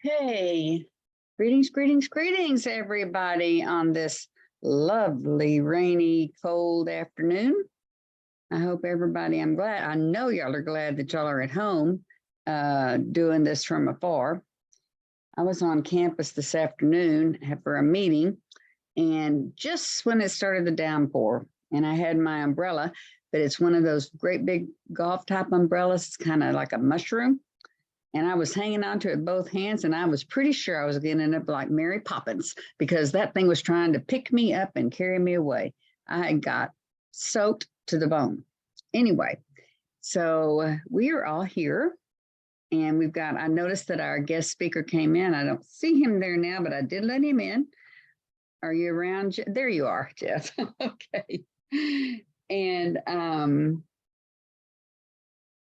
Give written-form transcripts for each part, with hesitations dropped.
Hey, greetings, greetings, greetings, everybody, on this lovely, rainy, cold afternoon. I hope everybody, I know y'all are glad that y'all are at home doing this from afar. I was on campus this afternoon for a meeting, and just when it started the downpour, and I had my umbrella, but it's one of those great big golf type umbrellas. It's kind of like a mushroom. And I was hanging on to it with both hands, and I was pretty sure I was going to end up like Mary Poppins because that thing was trying to pick me up and carry me away. I got soaked to the bone. Anyway, so we are all here, and I noticed that our guest speaker came in. I don't see him there now, but I did let him in. Are you around? There you are, Jeff. Okay. And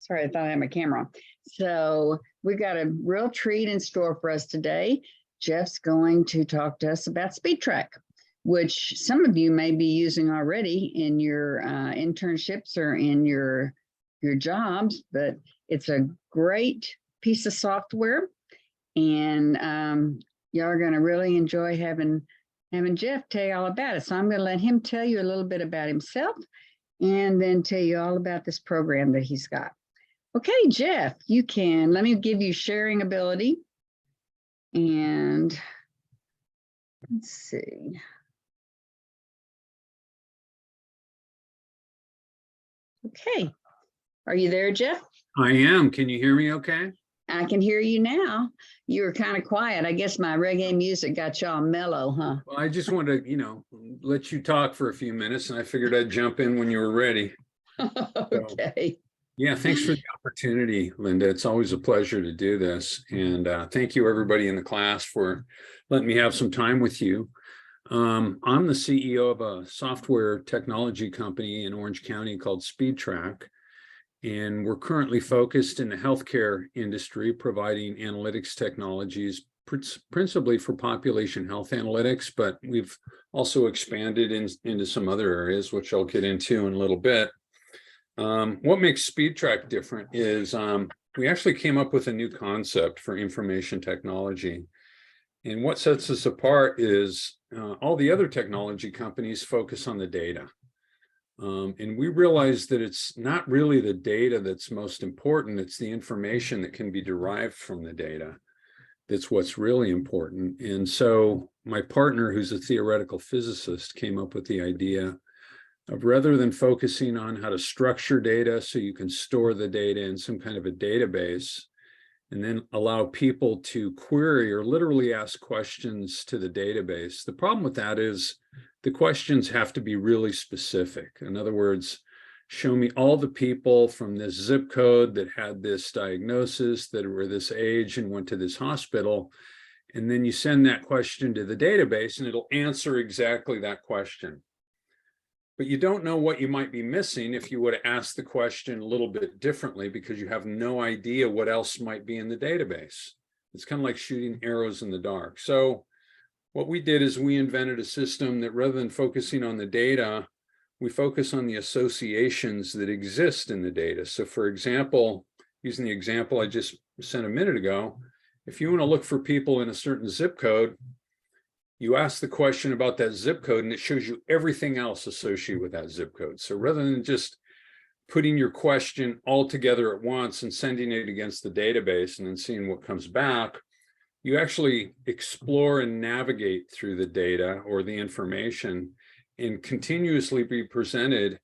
sorry, I thought I had my camera on. So we got a real treat in store for us today. Jeff's going to talk to us about SpeedTrack, which some of you may be using already in your internships or in your jobs, but it's a great piece of software, and y'all are going to really enjoy having Jeff tell you all about it. So I'm going to let him tell you a little bit about himself and then tell you all about this program that he's got. Okay, Jeff, let me give you sharing ability. And let's see. Okay, are you there, Jeff? I am. Can you hear me okay? I can hear you now. You were kind of quiet. I guess my reggae music got y'all mellow, huh? Well, I just wanted to, let you talk for a few minutes, and I figured I'd jump in when you were ready. Okay. Yeah, thanks for the opportunity, Linda. It's always a pleasure to do this. And thank you, everybody in the class, for letting me have some time with you. I'm the CEO of a software technology company in Orange County called SpeedTrack. And we're currently focused in the healthcare industry, providing analytics technologies, principally for population health analytics, but we've also expanded into some other areas, which I'll get into in a little bit. What makes SpeedTrack different is we actually came up with a new concept for information technology. And what sets us apart is all the other technology companies focus on the data. And we realize that it's not really the data that's most important, it's the information that can be derived from the data that's what's really important. And so my partner, who's a theoretical physicist, came up with the idea of, rather than focusing on how to structure data so you can store the data in some kind of a database, and then allow people to query or literally ask questions to the database. The problem with that is the questions have to be really specific. In other words, show me all the people from this zip code that had this diagnosis, that were this age and went to this hospital. And then you send that question to the database and it'll answer exactly that question. But you don't know what you might be missing if you would have asked the question a little bit differently, because you have no idea what else might be in the database. It's kind of like shooting arrows in the dark. So what we did is we invented a system that, rather than focusing on the data, we focus on the associations that exist in the data. So for example, using the example I just sent a minute ago, if you want to look for people in a certain zip code, you ask the question about that zip code and it shows you everything else associated with that zip code. So rather than just putting your question all together at once and sending it against the database and then seeing what comes back, you actually explore and navigate through the data or the information and continuously be presented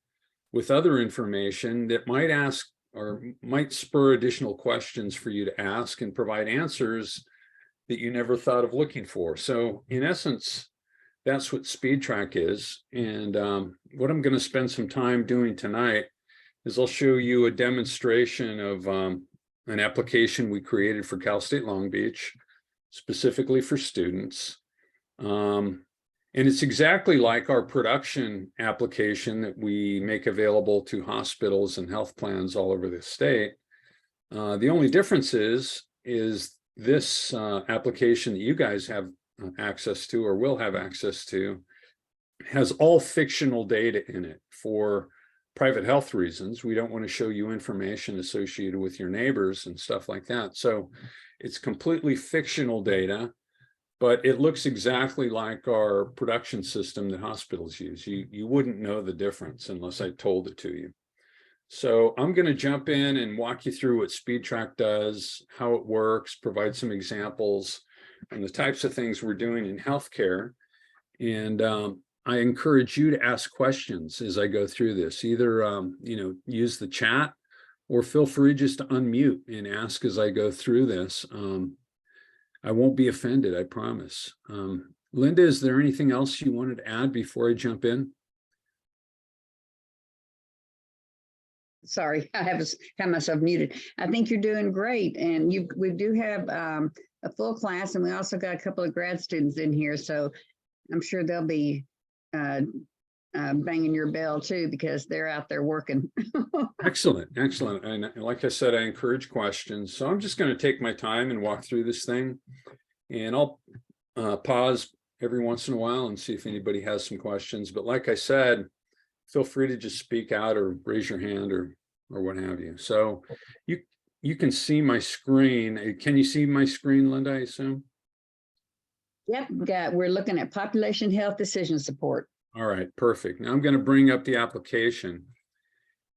with other information that might ask or might spur additional questions for you to ask and provide answers that you never thought of looking for. So in essence, that's what SpeedTrack is. And what I'm going to spend some time doing tonight is I'll show you a demonstration of an application we created for Cal State Long Beach, specifically for students. And it's exactly like our production application that we make available to hospitals and health plans all over the state. The only difference is this application that you guys have access to or will have access to has all fictional data in it for private health reasons. We don't want to show you information associated with your neighbors and stuff like that. So It's completely fictional data, but it looks exactly like our production system that hospitals use. You wouldn't know the difference unless I told it to you. So I'm going to jump in and walk you through what SpeedTrack does, how it works, provide some examples, and the types of things we're doing in healthcare. And I encourage you to ask questions as I go through this. Either use the chat, or feel free just to unmute and ask as I go through this. I won't be offended, I promise. Linda, is there anything else you wanted to add before I jump in? Sorry, I have myself muted. I think you're doing great, and we do have a full class, and we also got a couple of grad students in here, so I'm sure they'll be banging your bell too, because they're out there working. Excellent, excellent. And like I said, I encourage questions. So I'm just going to take my time and walk through this thing, and I'll pause every once in a while and see if anybody has some questions. But like I said, feel free to just speak out or raise your hand or what have you. So you can see my screen. Can you see my screen, Linda, I assume? Yep, we're looking at population health decision support. All right, perfect. Now I'm going to bring up the application.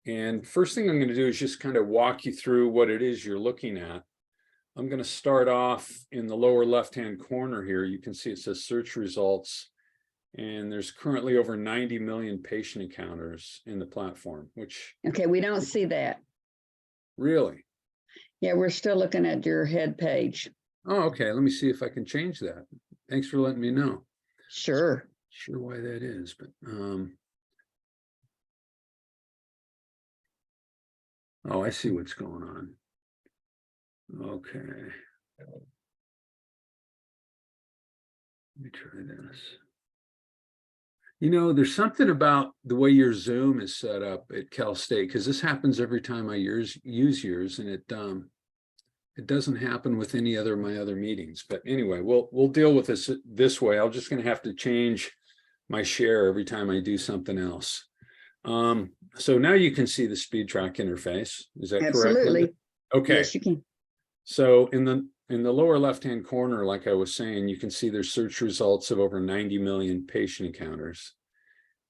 And first thing I'm going to do is just kind of walk you through what it is you're looking at. I'm going to start off in the lower left-hand corner here. You can see it says search results. And there's currently over 90 million patient encounters in the platform, which... Okay, we don't see that. Really? Yeah, we're still looking at your head page. Oh, okay. Let me see if I can change that. Thanks for letting me know. Sure. Sure why that is, but oh, I see what's going on. Okay. Let me try this. You know, there's something about the way your Zoom is set up at Cal State, because this happens every time I use yours, and it doesn't happen with any other of my other meetings. But anyway, we'll deal with this way. I'm just going to have to change my share every time I do something else. So now you can see the SpeedTrack interface. Is that correct? Absolutely. Okay. Yes, you can. So in the lower left-hand corner, like I was saying, you can see there's search results of over 90 million patient encounters.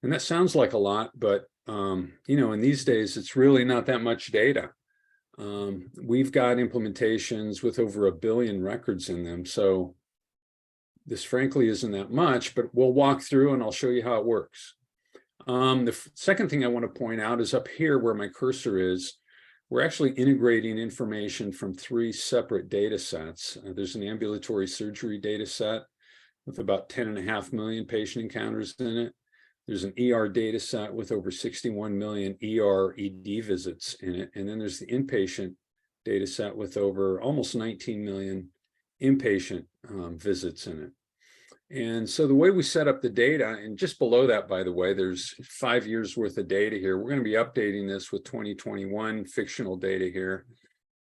And that sounds like a lot, but in these days, it's really not that much data. We've got implementations with over 1 billion records in them. So this frankly isn't that much, but we'll walk through and I'll show you how it works. The second thing I want to point out is up here where my cursor is, we're actually integrating information from 3 separate data sets. There's an ambulatory surgery data set with about 10.5 million patient encounters in it. There's an ER data set with over 61 million ER ED visits in it. And then there's the inpatient data set with over almost 19 million inpatient visits in it. And so the way we set up the data, and just below that, by the way, there's 5 years worth of data here. We're going to be updating this with 2021 fictional data here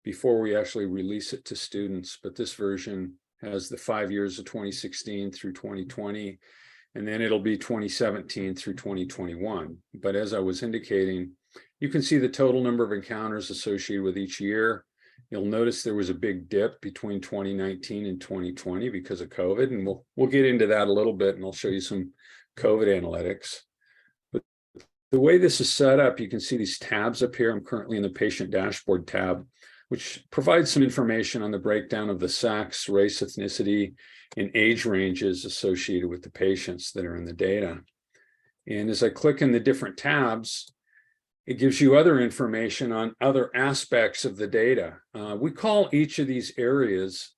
before we actually release it to students. But this version has the 5 years of 2016 through 2020, and then it'll be 2017 through 2021. But as I was indicating, you can see the total number of encounters associated with each year. You'll notice there was a big dip between 2019 and 2020 because of COVID, and we'll get into that a little bit, and I'll show you some COVID analytics. But the way this is set up, you can see these tabs up here. I'm currently in the patient dashboard tab, which provides some information on the breakdown of the sex, race, ethnicity, and age ranges associated with the patients that are in the data. And as I click in the different tabs, it gives you other information on other aspects of the data. We call each of these areas,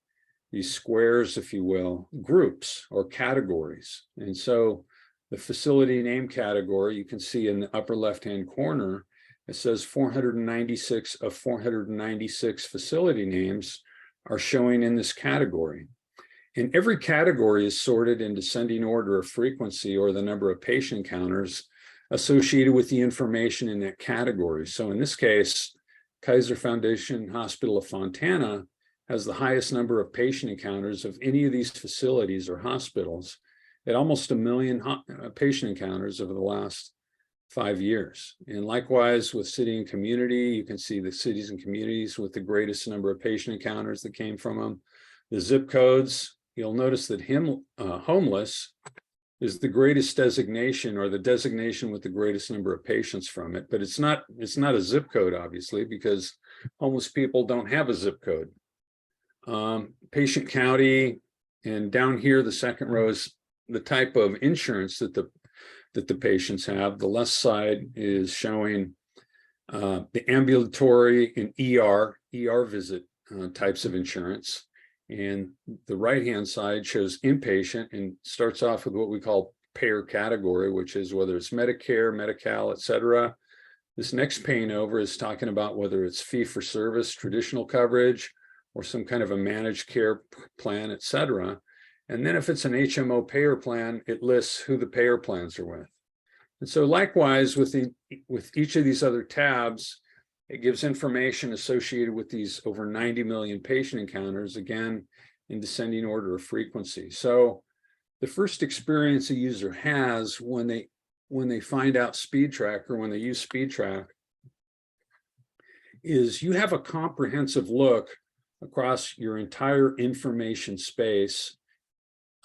these squares, if you will, groups or categories. And so the facility name category, you can see in the upper left-hand corner, it says 496 of 496 facility names are showing in this category. And every category is sorted in descending order of frequency or the number of patient encounters associated with the information in that category. So in this case, Kaiser Foundation Hospital of Fontana has the highest number of patient encounters of any of these facilities or hospitals at almost 1 million patient encounters over the last 5 years. And likewise with city and community, you can see the cities and communities with the greatest number of patient encounters that came from them. The zip codes, you'll notice that homeless is the greatest designation, or the designation with the greatest number of patients from it. But it's not a zip code, obviously, because homeless people don't have a zip code. Patient county, and down here, the second row is the type of insurance that the patients have. The left side is showing the ambulatory and ER visit types of insurance. And the right-hand side shows inpatient and starts off with what we call payer category, which is whether it's Medicare, Medi-Cal, et cetera. This next pane over is talking about whether it's fee-for-service, traditional coverage, or some kind of a managed care plan, et cetera. And then if it's an HMO payer plan, it lists who the payer plans are with. And so likewise with each of these other tabs, it gives information associated with these over 90 million patient encounters, again, in descending order of frequency. So the first experience a user has when they find out SpeedTrack, or when they use SpeedTrack, is you have a comprehensive look across your entire information space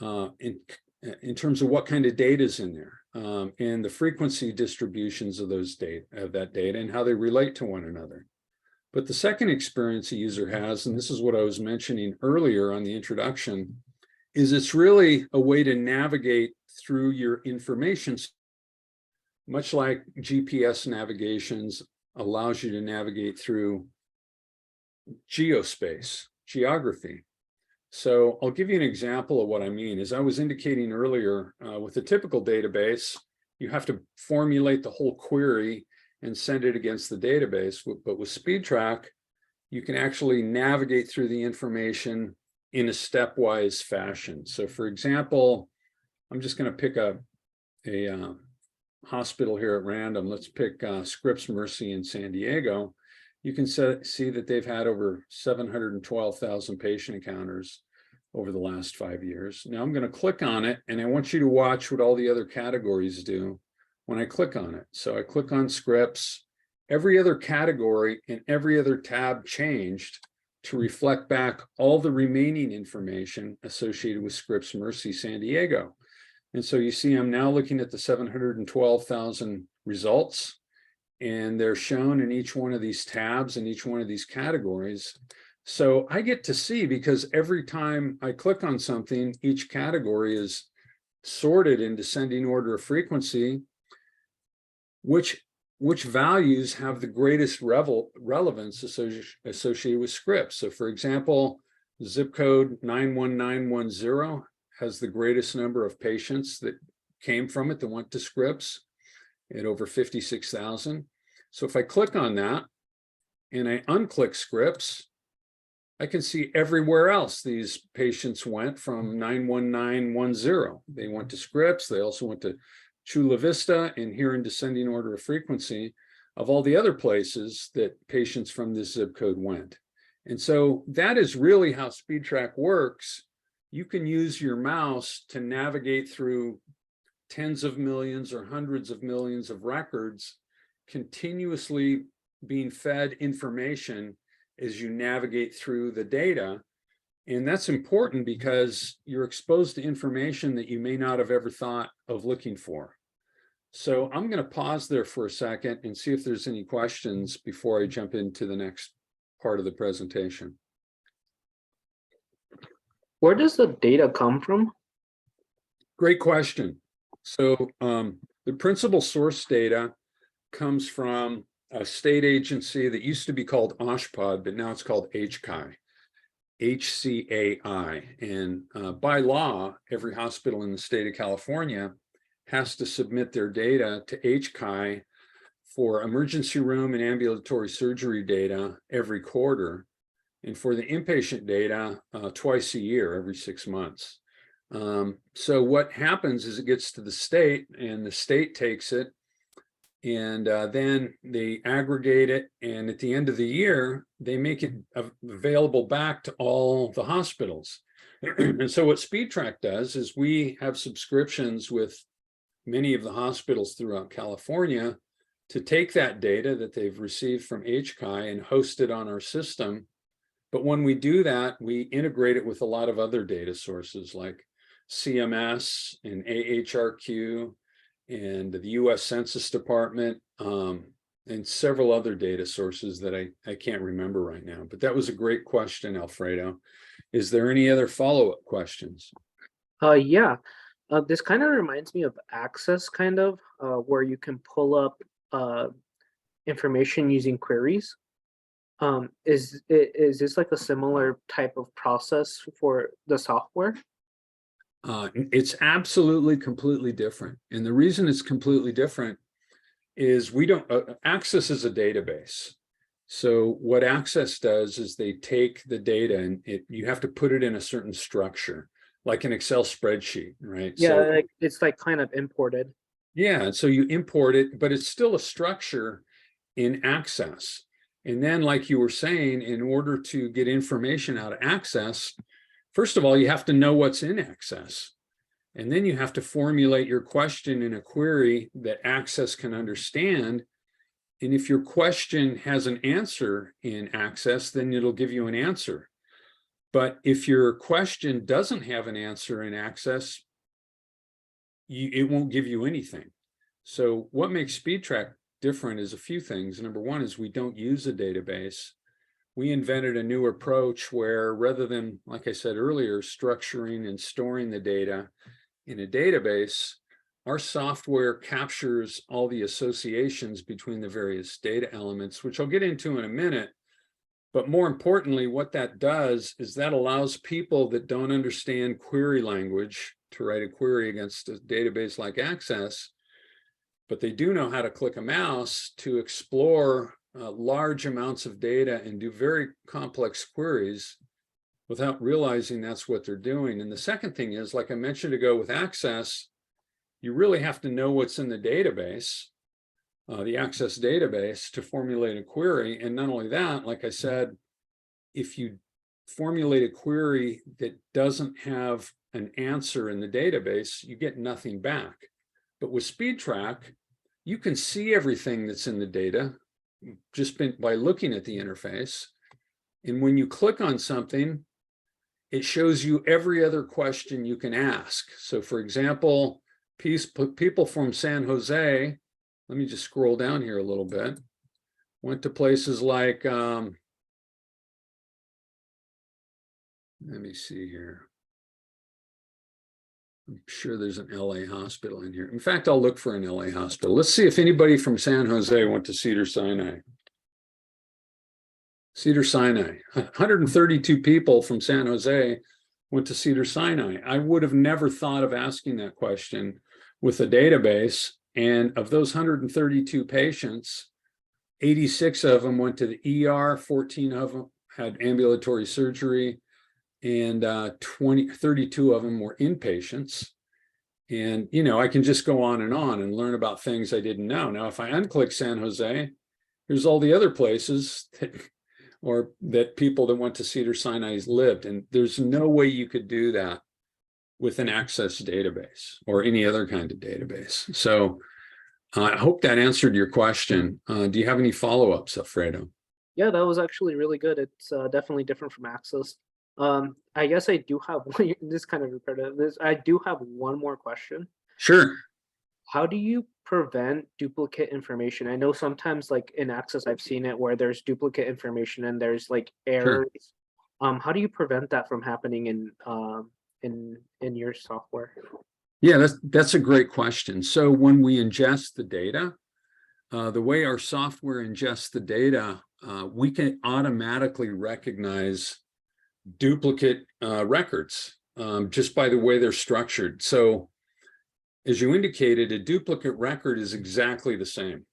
in terms of what kind of data is in there, and the frequency distributions of that data and how they relate to one another. But the second experience a user has, and this is what I was mentioning earlier on the introduction, is it's really a way to navigate through your information, much like GPS navigations allows you to navigate through geospace, geography. So I'll give you an example of what I mean. As I was indicating earlier, with a typical database, you have to formulate the whole query and send it against the database. But with SpeedTrack, you can actually navigate through the information in a stepwise fashion. So for example, I'm just going to pick a hospital here at random. Let's pick Scripps Mercy in San Diego. You can see that they've had over 712,000 patient encounters over the last 5 years. Now I'm going to click on it, and I want you to watch what all the other categories do when I click on it. So I click on Scripps. Every other category and every other tab changed to reflect back all the remaining information associated with Scripps Mercy San Diego. And so you see I'm now looking at the 712,000 results, and they're shown in each one of these tabs and each one of these categories. So I get to see, because every time I click on something, each category is sorted in descending order of frequency, which values have the greatest relevance associated with Scripps. So for example, zip code 91910 has the greatest number of patients that came from it that went to Scripps at over 56,000. So if I click on that and I unclick Scripps, I can see everywhere else these patients went from 91910. They went to Scripps. They also went to Chula Vista, and here in descending order of frequency of all the other places that patients from this zip code went. And so that is really how SpeedTrack works. You can use your mouse to navigate through tens of millions or hundreds of millions of records, continuously being fed information as you navigate through the data. And that's important because you're exposed to information that you may not have ever thought of looking for. So I'm going to pause there for a second and see if there's any questions before I jump into the next part of the presentation. Where does the data come from? Great question. So the principal source data comes from a state agency that used to be called OSHPD, but now it's called HCAI. HCAI. And by law, every hospital in the state of California has to submit their data to HCAI for emergency room and ambulatory surgery data every quarter, and for the inpatient data twice a year, every 6 months. So what happens is it gets to the state, and the state takes it, and then they aggregate it, and at the end of the year, they make it available back to all the hospitals. And so what SpeedTrack does is we have subscriptions with many of the hospitals throughout California to take that data that they've received from HCI and host it on our system. But when we do that, we integrate it with a lot of other data sources like CMS and AHRQ and the US Census Department, and several other data sources that I can't remember right now. But that was a great question, Alfredo. Is there any other follow-up questions? Yeah. This kind of reminds me of Access, kind of, where you can pull up information using queries. Is this like a similar type of process for the software? It's absolutely completely different. And the reason it's completely different is we don't, Access is a database. So what Access does is they take the data and you have to put it in a certain structure, like an Excel spreadsheet, right? Yeah, So, like, it's like kind of imported. yeah, so you import it, but it's still a structure in Access. And then, like you were saying, in order to get information out of Access, first of all, you have to know what's in Access. And then you have to formulate your question in a query that Access can understand. And if your question has an answer in Access, then it'll give you an answer. But if your question doesn't have an answer in Access, it won't give you anything. So what makes SpeedTrack different is a few things. Number one is we don't use a database. We invented a new approach where, rather than, like I said earlier, structuring and storing the data in a database, our software captures all the associations between the various data elements, which I'll get into in a minute. But more importantly, what that does is that allows people that don't understand query language to write a query against a database like Access, but they do know how to click a mouse to explore large amounts of data and do very complex queries without realizing that's what they're doing. And the second thing is, like I mentioned ago with Access, you really have to know what's in the database, the Access database, to formulate a query. And not only that, like I said, if you formulate a query that doesn't have an answer in the database, you get nothing back. But with SpeedTrack, you can see everything that's in the data just by looking at the interface. And when you click on something, it shows you every other question you can ask. So for example, people from San Jose, let me just scroll down here a little bit, went to places like, let me see here. I'm sure there's an LA hospital in here. In fact, I'll look for an LA hospital. Let's see if anybody from San Jose went to Cedars-Sinai. Cedars-Sinai, 132 people from San Jose went to Cedars-Sinai. I would have never thought of asking that question with a database. And of those 132 patients, 86 of them went to the ER, 14 of them had ambulatory surgery, and 32 of them were inpatients. And, you know, I can just go on and learn about things I didn't know. Now, if I unclick San Jose, here's all the other places that people that went to Cedars-Sinai lived. And there's no way you could do that with an Access database or any other kind of database. So I hope that answered your question. Do you have any follow-ups, Alfredo? Yeah, that was actually really good. It's definitely different from Access. I guess I do have one, this kind of repetitive. I do have one more question. Sure. How do you prevent duplicate information? I know sometimes, like in Access, I've seen it where there's duplicate information and there's like errors. Sure. How do you prevent that from happening in your software? Yeah, that's a great question. So when we ingest the data, the way our software ingests the data, we can automatically recognize duplicate records just by the way they're structured. So as you indicated, a duplicate record is exactly the same.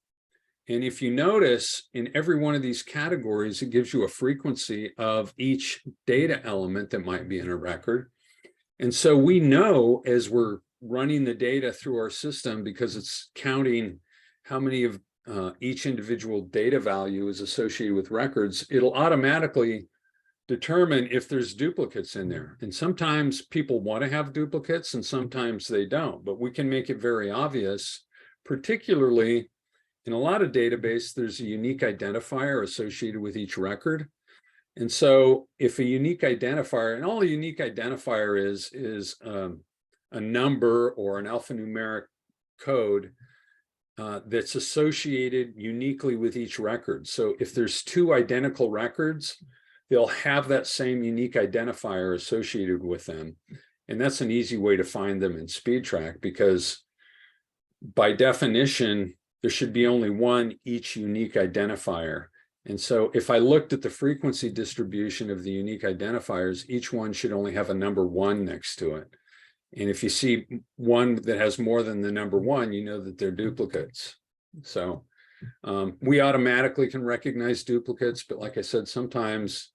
And if you notice, in every one of these categories, it gives you a frequency of each data element that might be in a record. And so we know, as we're running the data through our system, because it's counting how many of each individual data value is associated with records, it'll automatically determine if there's duplicates in there. And sometimes people want to have duplicates and sometimes they don't, but we can make it very obvious, particularly in a lot of database, there's a unique identifier associated with each record. And so if a unique identifier, and all a unique identifier is a number or an alphanumeric code that's associated uniquely with each record. So if there's two identical records, they'll have that same unique identifier associated with them. And that's an easy way to find them in SpeedTrack, because by definition, there should be only one each unique identifier. And so if I looked at the frequency distribution of the unique identifiers, each one should only have a number 1 next to it. And if you see one that has more than the number 1, you know that they're duplicates. So we automatically can recognize duplicates, but like I said, sometimes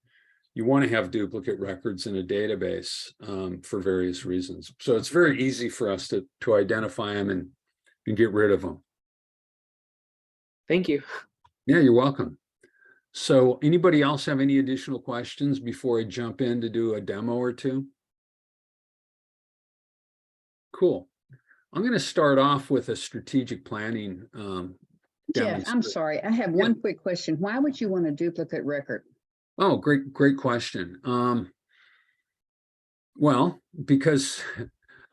you want to have duplicate records in a database for various reasons. So it's very easy for us to identify them and get rid of them. Thank you. Yeah, you're welcome. So anybody else have any additional questions before I jump in to do a demo or two? Cool. I'm going to start off with a strategic planning. Jeff, I'm sorry. I have one quick question. Why would you want a duplicate record? Oh, great question. Well, because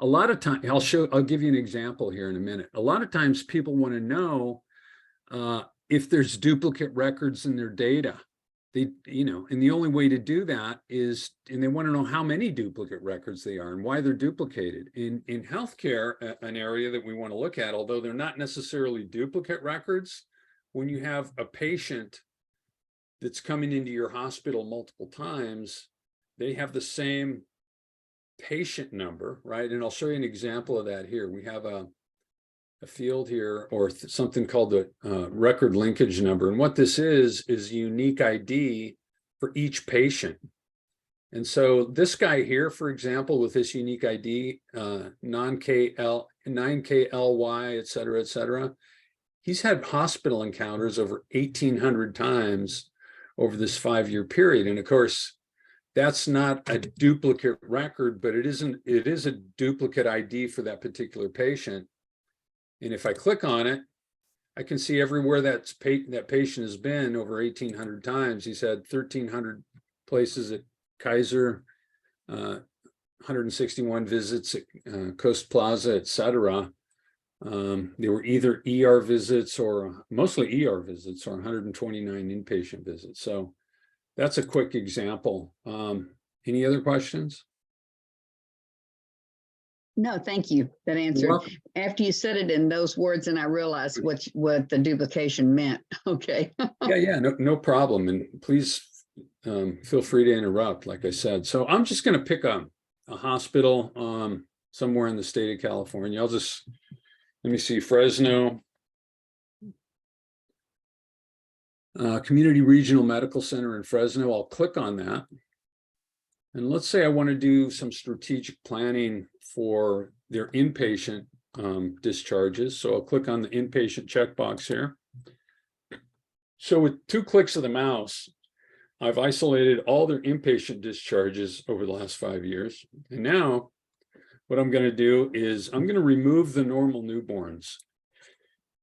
a lot of times, I'll give you an example here in a minute. A lot of times people want to know if there's duplicate records in their data. And the only way to do that is, and they want to know how many duplicate records they are and why they're duplicated. In healthcare, an area that we want to look at, although they're not necessarily duplicate records, when you have a patient that's coming into your hospital multiple times, they have the same patient number, right? And I'll show you an example of that here. We have a field here, or something called the record linkage number. And what this is unique ID for each patient. And so this guy here, for example, with this unique ID, 9KLY, et cetera, he's had hospital encounters over 1,800 times over this 5-year period. And of course, that's not a duplicate record, but it is a duplicate ID for that particular patient. And if I click on it, I can see everywhere that patient has been over 1,800 times. He's had 1,300 places at Kaiser, 161 visits at Coast Plaza, et cetera. They were either ER visits or mostly ER visits, or 129 inpatient visits. So that's a quick example. Any other questions? No, thank you. That answered. After you said it in those words, and I realized what the duplication meant. Okay. Yeah, no problem. And please feel free to interrupt, like I said. So I'm just going to pick a hospital somewhere in the state of California. Let me see, Fresno. Community Regional Medical Center in Fresno. I'll click on that. And let's say I want to do some strategic planning for their inpatient discharges. So I'll click on the inpatient checkbox here. So with 2 clicks of the mouse, I've isolated all their inpatient discharges over the last 5 years. And now what I'm going to do is I'm going to remove the normal newborns.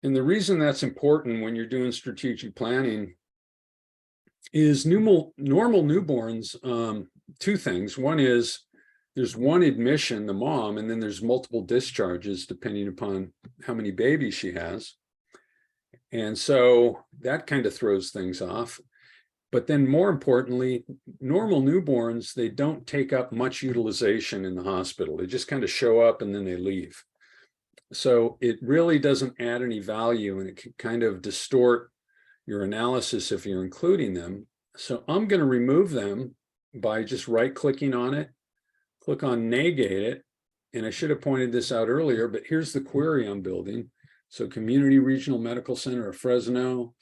And the reason that's important when you're doing strategic planning is normal newborns, 2 things. One is there's one admission, the mom, and then there's multiple discharges depending upon how many babies she has. And so that kind of throws things off. But then more importantly, normal newborns, they don't take up much utilization in the hospital. They just kind of show up and then they leave. So it really doesn't add any value, and it can kind of distort your analysis if you're including them. So I'm going to remove them by just right-clicking on it, click on negate it, and I should have pointed this out earlier, but here's the query I'm building. So Community Regional Medical Center of Fresno,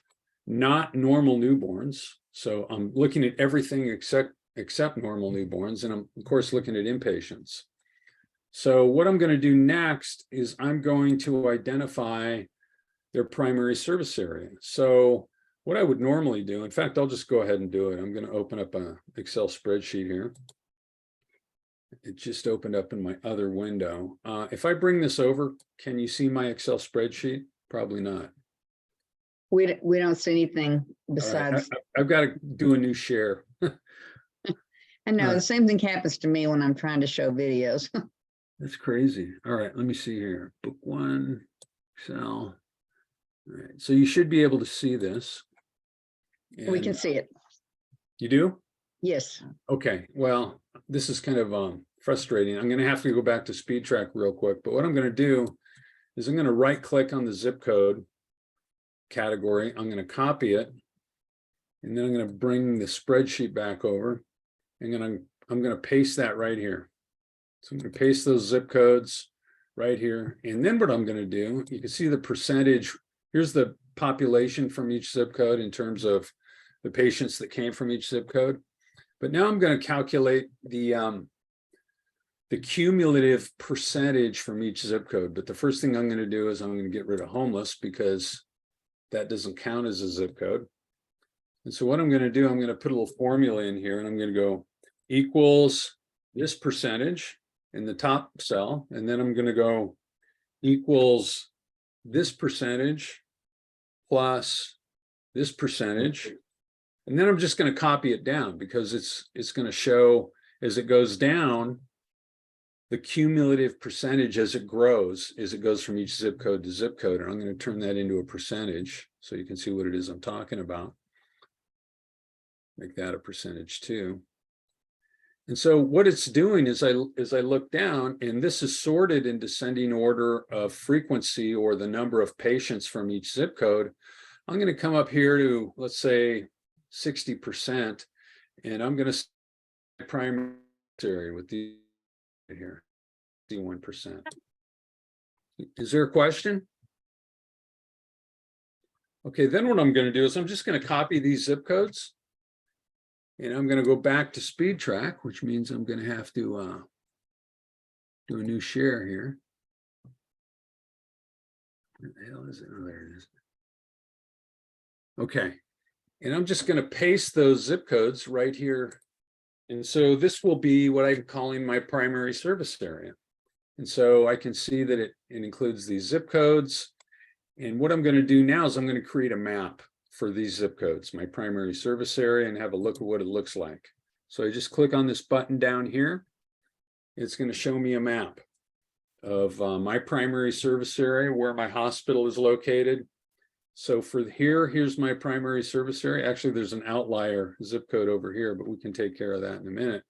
not normal newborns. So I'm looking at everything except normal newborns, and I'm of course looking at inpatients. So what I'm going to do next is I'm going to identify their primary service area. So what I would normally do, in fact, I'll just go ahead and do it. I'm going to open up an Excel spreadsheet here. It just opened up in my other window. If I bring this over, can you see my Excel spreadsheet? Probably not. We don't see anything All right, besides, I've got to do a new share. I know right. the same thing happens to me when I'm trying to show videos. That's crazy. All right, let me see here. Book one, Excel. All right, so you should be able to see this. We can And see it. you do? Yes. Okay, well, this is kind of frustrating. I'm going to have to go back to SpeedTrack real quick, but what I'm going to do is I'm going to right click on the zip code category. I'm going to copy it, and then I'm going to bring the spreadsheet back over, and I'm going to paste that right here. So I'm going to paste those zip codes right here. And then what I'm going to do, you can see the percentage. Here's the population from each zip code in terms of the patients that came from each zip code. But now I'm going to calculate the cumulative percentage from each zip code. But the first thing I'm going to do is I'm going to get rid of homeless, because that doesn't count as a zip code. And so what I'm going to do, I'm going to put a little formula in here, and I'm going to go equals this percentage in the top cell. And then I'm going to go equals this percentage plus this percentage. And then I'm just going to copy it down, because it's going to show as it goes down the cumulative percentage as it grows, as it goes from each zip code to zip code. And I'm going to turn that into a percentage so you can see what it is I'm talking about. Make that a percentage too. And so what it's doing is I look down, and this is sorted in descending order of frequency, or the number of patients from each zip code. I'm going to come up here to, let's say, 60%, and I'm going to primary with the here, 61%. Is there a question? Okay, then what I'm going to do is I'm just going to copy these zip codes, and I'm going to go back to SpeedTrack, which means I'm going to have to do a new share here. Where the hell is it? Oh, there it is. Okay, and I'm just going to paste those zip codes right here. And so this will be what I'm calling my primary service area. And so I can see that it includes these zip codes. And what I'm going to do now is I'm going to create a map for these zip codes, my primary service area, and have a look at what it looks like. So I just click on this button down here. It's going to show me a map of my primary service area, where my hospital is located. So for here's my primary service area. Actually, there's an outlier zip code over here, but we can take care of that in a minute.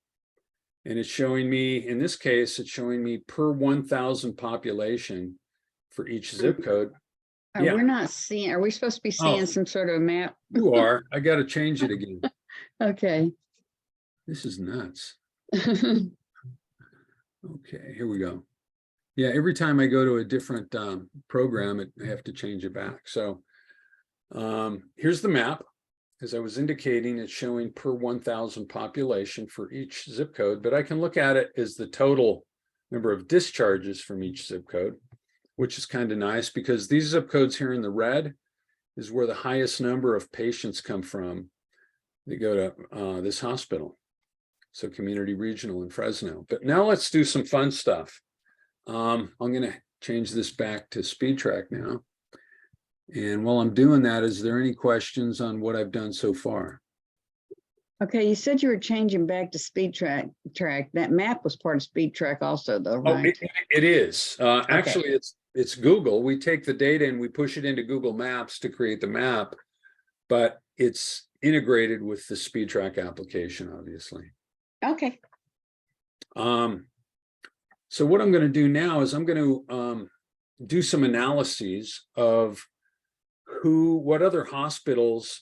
And it's showing me, in this case, it's showing me per 1,000 population for each zip code. Yeah. We're not seeing, are we supposed to be seeing some sort of map? You are. I got to change it again. Okay. This is nuts. Okay, here we go. Yeah, every time I go to a different program, I have to change it back. So here's the map. As I was indicating, it's showing per 1,000 population for each zip code, but I can look at it as the total number of discharges from each zip code, which is kind of nice, because these zip codes here in the red is where the highest number of patients come from that go to this hospital. So Community Regional in Fresno. But now let's do some fun stuff. I'm going to change this back to SpeedTrack now. And while I'm doing that, is there any questions on what I've done so far? Okay, you said you were changing back to SpeedTrack. That map was part of SpeedTrack also, though, Oh, right? it is. Actually, it's Google. We take the data and we push it into Google Maps to create the map, but it's integrated with the SpeedTrack application, obviously. Okay. So what I'm going to do now is I'm going to do some analyses of what other hospitals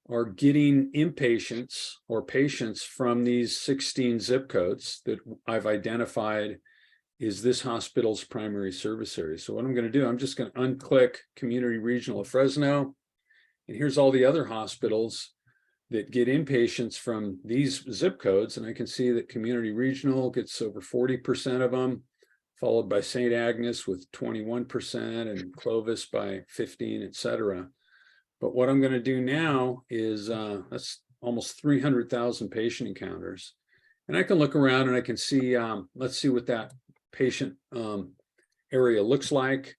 are getting inpatients or patients from these 16 zip codes that I've identified is this hospital's primary service area. So what I'm going to do, I'm just going to unclick Community Regional of Fresno, and here's all the other hospitals that get inpatients from these zip codes. And I can see that Community Regional gets over 40% of them, followed by St. Agnes with 21% and Clovis by 15, et cetera. But what I'm going to do now is that's almost 300,000 patient encounters. And I can look around and I can see, let's see what that patient area looks like.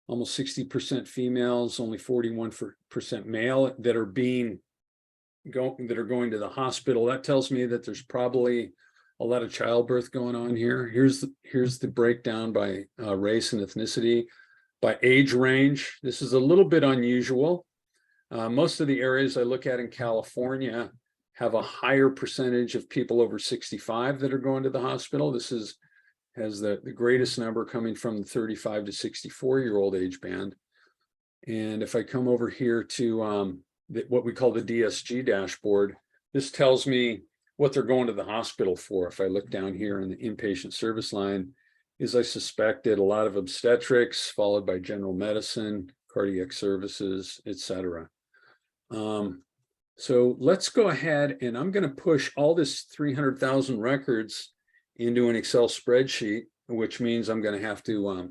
Almost 60% females, only 41% male that are going to the hospital. That tells me that there's probably a lot of childbirth going on here. Here's the breakdown by race and ethnicity, by age range. This is a little bit unusual. Most of the areas I look at in California have a higher percentage of people over 65 that are going to the hospital. This has the greatest number coming from the 35 to 64-year-old age band. And if I come over here to what we call the DSG dashboard, this tells me what they're going to the hospital for. If I look down here in the inpatient service line, is I suspected a lot of obstetrics, followed by general medicine, cardiac services, etc. So let's go ahead and I'm going to push all this 300,000 records into an Excel spreadsheet, which means I'm going to have to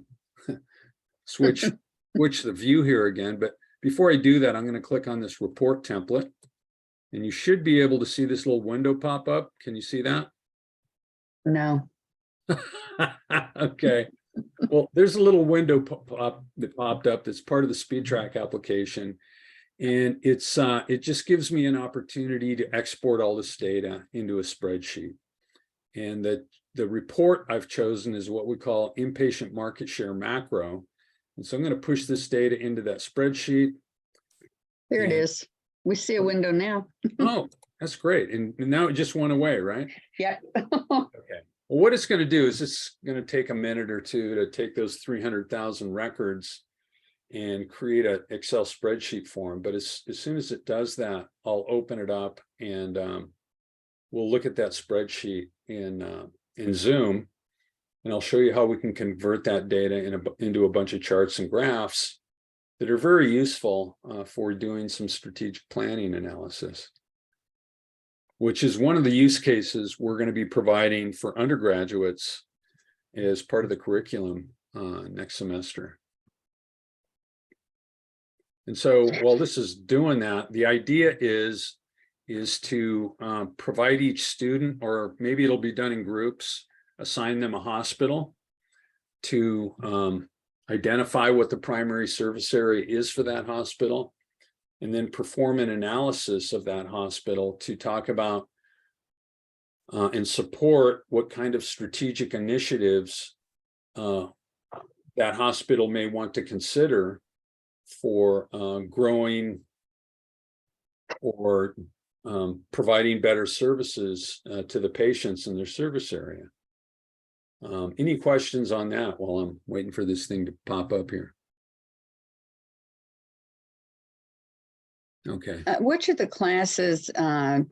switch the view here again. But before I do that, I'm going to click on this report template, and you should be able to see this little window pop up. Can you see that? No. Okay. Well, there's a little window that popped up that's part of the SpeedTrack application. And it just gives me an opportunity to export all this data into a spreadsheet. And the report I've chosen is what we call inpatient market share macro. And so I'm going to push this data into that spreadsheet. There it is. We see a window now. Oh, that's great. And now it just went away, right? Yep. Okay. Well, what it's going to do is it's going to take a minute or two to take those 300,000 records and create an Excel spreadsheet for them. But as soon as it does that, I'll open it up and we'll look at that spreadsheet in Zoom, and I'll show you how we can convert that data into a bunch of charts and graphs that are very useful for doing some strategic planning analysis, which is one of the use cases we're going to be providing for undergraduates as part of the curriculum next semester. And so while this is doing that, the idea is to provide each student, or maybe it'll be done in groups, assign them a hospital to identify what the primary service area is for that hospital, and then perform an analysis of that hospital to talk about and support what kind of strategic initiatives that hospital may want to consider for growing or providing better services to the patients in their service area. Any questions on that while I'm waiting for this thing to pop up here? Okay. Which of the classes are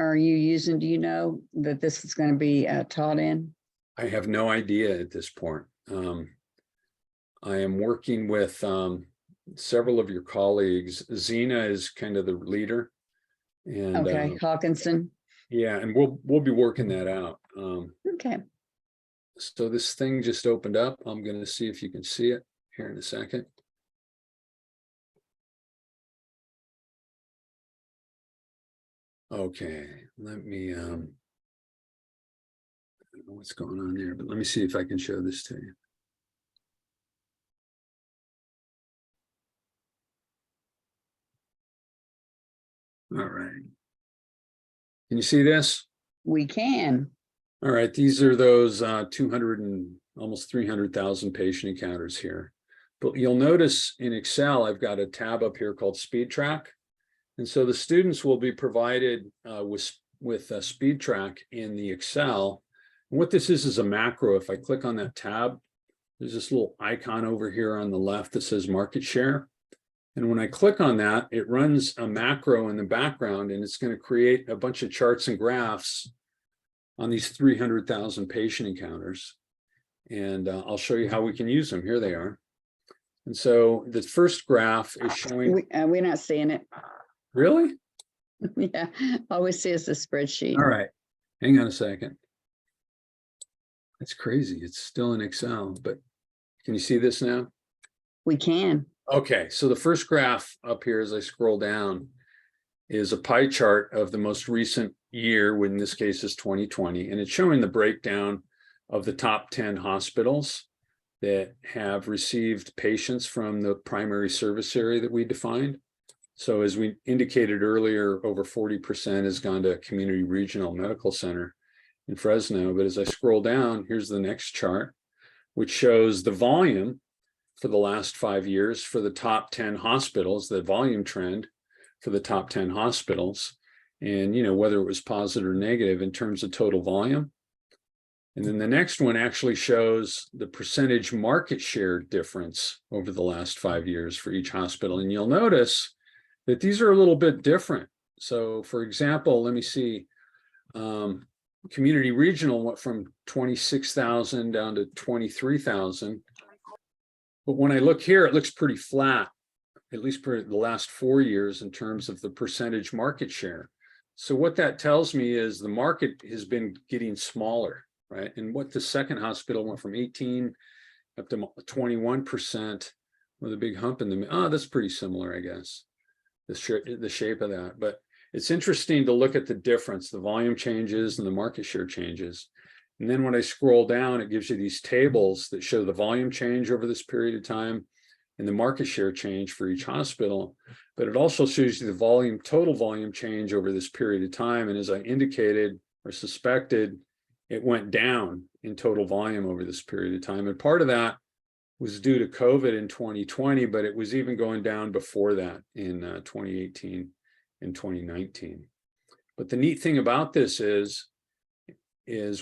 you using? Do you know that this is going to be taught in? I have no idea at this point. I am working with several of your colleagues. Zena is kind of the leader. And Okay, Hawkinson. yeah, and we'll be working that out. Okay. So this thing just opened up. I'm going to see if you can see it here in a second. Okay, let me, I don't know what's going on there, but let me see if I can show this to you. All right. Can you see this? We can. All right, these are those 200 and almost 300,000 patient encounters here. But you'll notice in Excel, I've got a tab up here called SpeedTrack. And so the students will be provided with SpeedTrack in the Excel. And what this is a macro. If I click on that tab, there's this little icon over here on the left that says market share. And when I click on that, it runs a macro in the background, and it's going to create a bunch of charts and graphs on these 300,000 patient encounters. And I'll show you how we can use them. Here they are. And so the first graph is showing. We're not seeing it. Really? Yeah, all we see is the spreadsheet. All right. Hang on a second. That's crazy. It's still in Excel, but can you see this now? We can. Okay, so the first graph up here as I scroll down is a pie chart of the most recent year, in this case is 2020, and it's showing the breakdown of the top 10 hospitals that have received patients from the primary service area that we defined. So as we indicated earlier, over 40% has gone to Community Regional Medical Center in Fresno. But as I scroll down, here's the next chart, which shows the volume for the last 5 years for the top 10 hospitals, the volume trend for the top 10 hospitals, and whether it was positive or negative in terms of total volume. And then the next one actually shows the percentage market share difference over the last 5 years for each hospital. And you'll notice that these are a little bit different. So for example, let me see, Community Regional went from 26,000 down to 23,000. But when I look here, it looks pretty flat, at least for the last 4 years in terms of the percentage market share. So what that tells me is the market has been getting smaller, right? And what the second hospital went from 18 up to 21% with a big hump in the middle. Oh, that's pretty similar, I guess, the shape of that. But it's interesting to look at the difference, the volume changes and the market share changes. And then when I scroll down, it gives you these tables that show the volume change over this period of time and the market share change for each hospital. But it also shows you the total volume change over this period of time. And as I indicated or suspected, it went down in total volume over this period of time. And part of that was due to COVID in 2020, but it was even going down before that in 2018 and 2019. But the neat thing about this is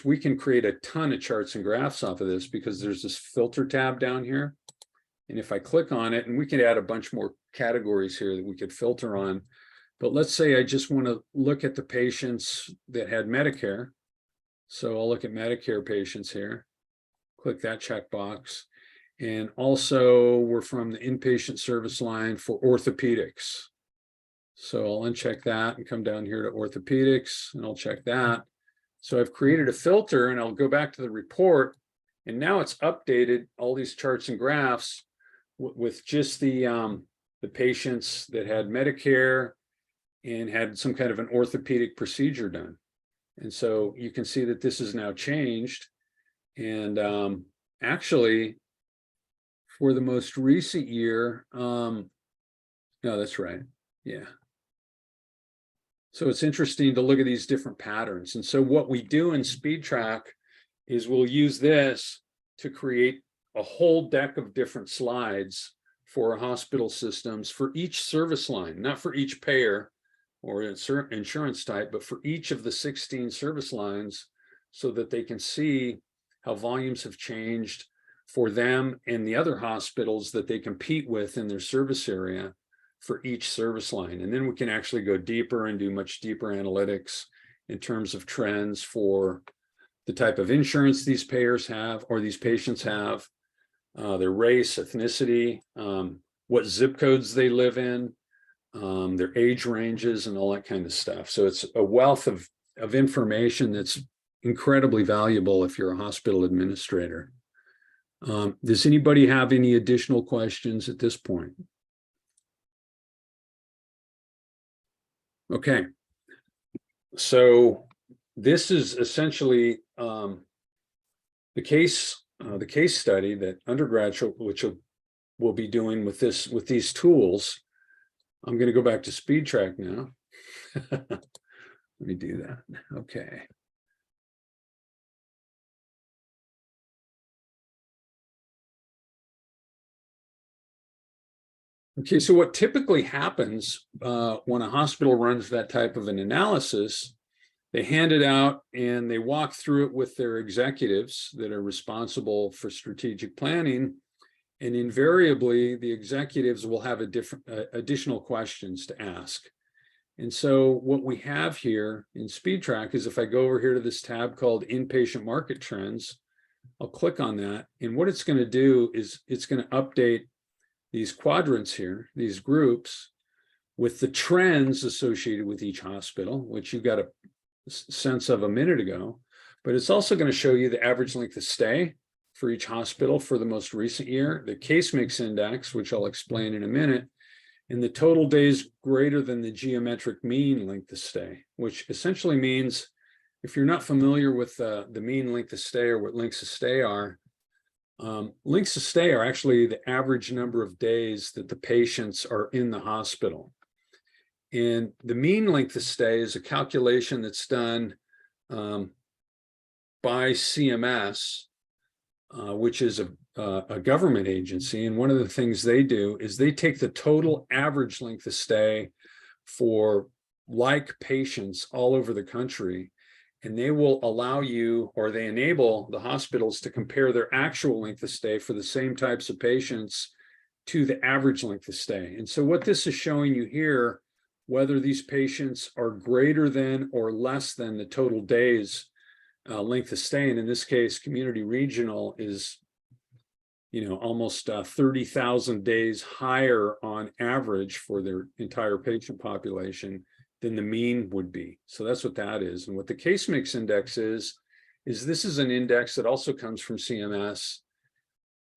we can create a ton of charts and graphs off of this because there's this filter tab down here. And if I click on it, and we could add a bunch more categories here that we could filter on, but let's say I just want to look at the patients that had Medicare. So I'll look at Medicare patients here, click that checkbox. And also we're from the inpatient service line for orthopedics. So I'll uncheck that and come down here to orthopedics and I'll check that. So I've created a filter and I'll go back to the report. And now it's updated all these charts and graphs with just the patients that had Medicare and had some kind of an orthopedic procedure done. And so you can see that this is now changed. And actually, for the most recent year, no, that's right. Yeah. So it's interesting to look at these different patterns. And so what we do in SpeedTrack is we'll use this to create a whole deck of different slides for hospital systems for each service line, not for each payer or insurance type, but for each of the 16 service lines so that they can see how volumes have changed for them and the other hospitals that they compete with in their service area for each service line. And then we can actually go deeper and do much deeper analytics in terms of trends for the type of insurance these payers have or these patients have, their race, ethnicity, what zip codes they live in, their age ranges and all that kind of stuff. So it's a wealth of information that's incredibly valuable if you're a hospital administrator. Does anybody have any additional questions at this point? Okay, so this is essentially the case study that undergraduate, which we'll be doing with these tools. I'm going to go back to SpeedTrack now. Let me do that. Okay. Okay, so what typically happens when a hospital runs that type of an analysis, they hand it out and they walk through it with their executives that are responsible for strategic planning. And invariably, the executives will have additional questions to ask. And so what we have here in SpeedTrack is if I go over here to this tab called Inpatient Market Trends, I'll click on that. And what it's going to do is it's going to update these quadrants here, these groups, with the trends associated with each hospital, which you got a sense of a minute ago, but it's also going to show you the average length of stay for each hospital for the most recent year, the case mix index, which I'll explain in a minute, and the total days greater than the geometric mean length of stay, which essentially means, if you're not familiar with the mean length of stay or what lengths of stay are, lengths of stay are actually the average number of days that the patients are in the hospital. And the mean length of stay is a calculation that's done by CMS, which is a government agency. And one of the things they do is they take the total average length of stay for like patients all over the country, and they will allow you, or they enable the hospitals to compare their actual length of stay for the same types of patients to the average length of stay. And so what this is showing you here, whether these patients are greater than or less than the total days length of stay, and in this case, Community Regional is, almost 30,000 days higher on average for their entire patient population than the mean would be. So that's what that is. And what the case mix index is this is an index that also comes from CMS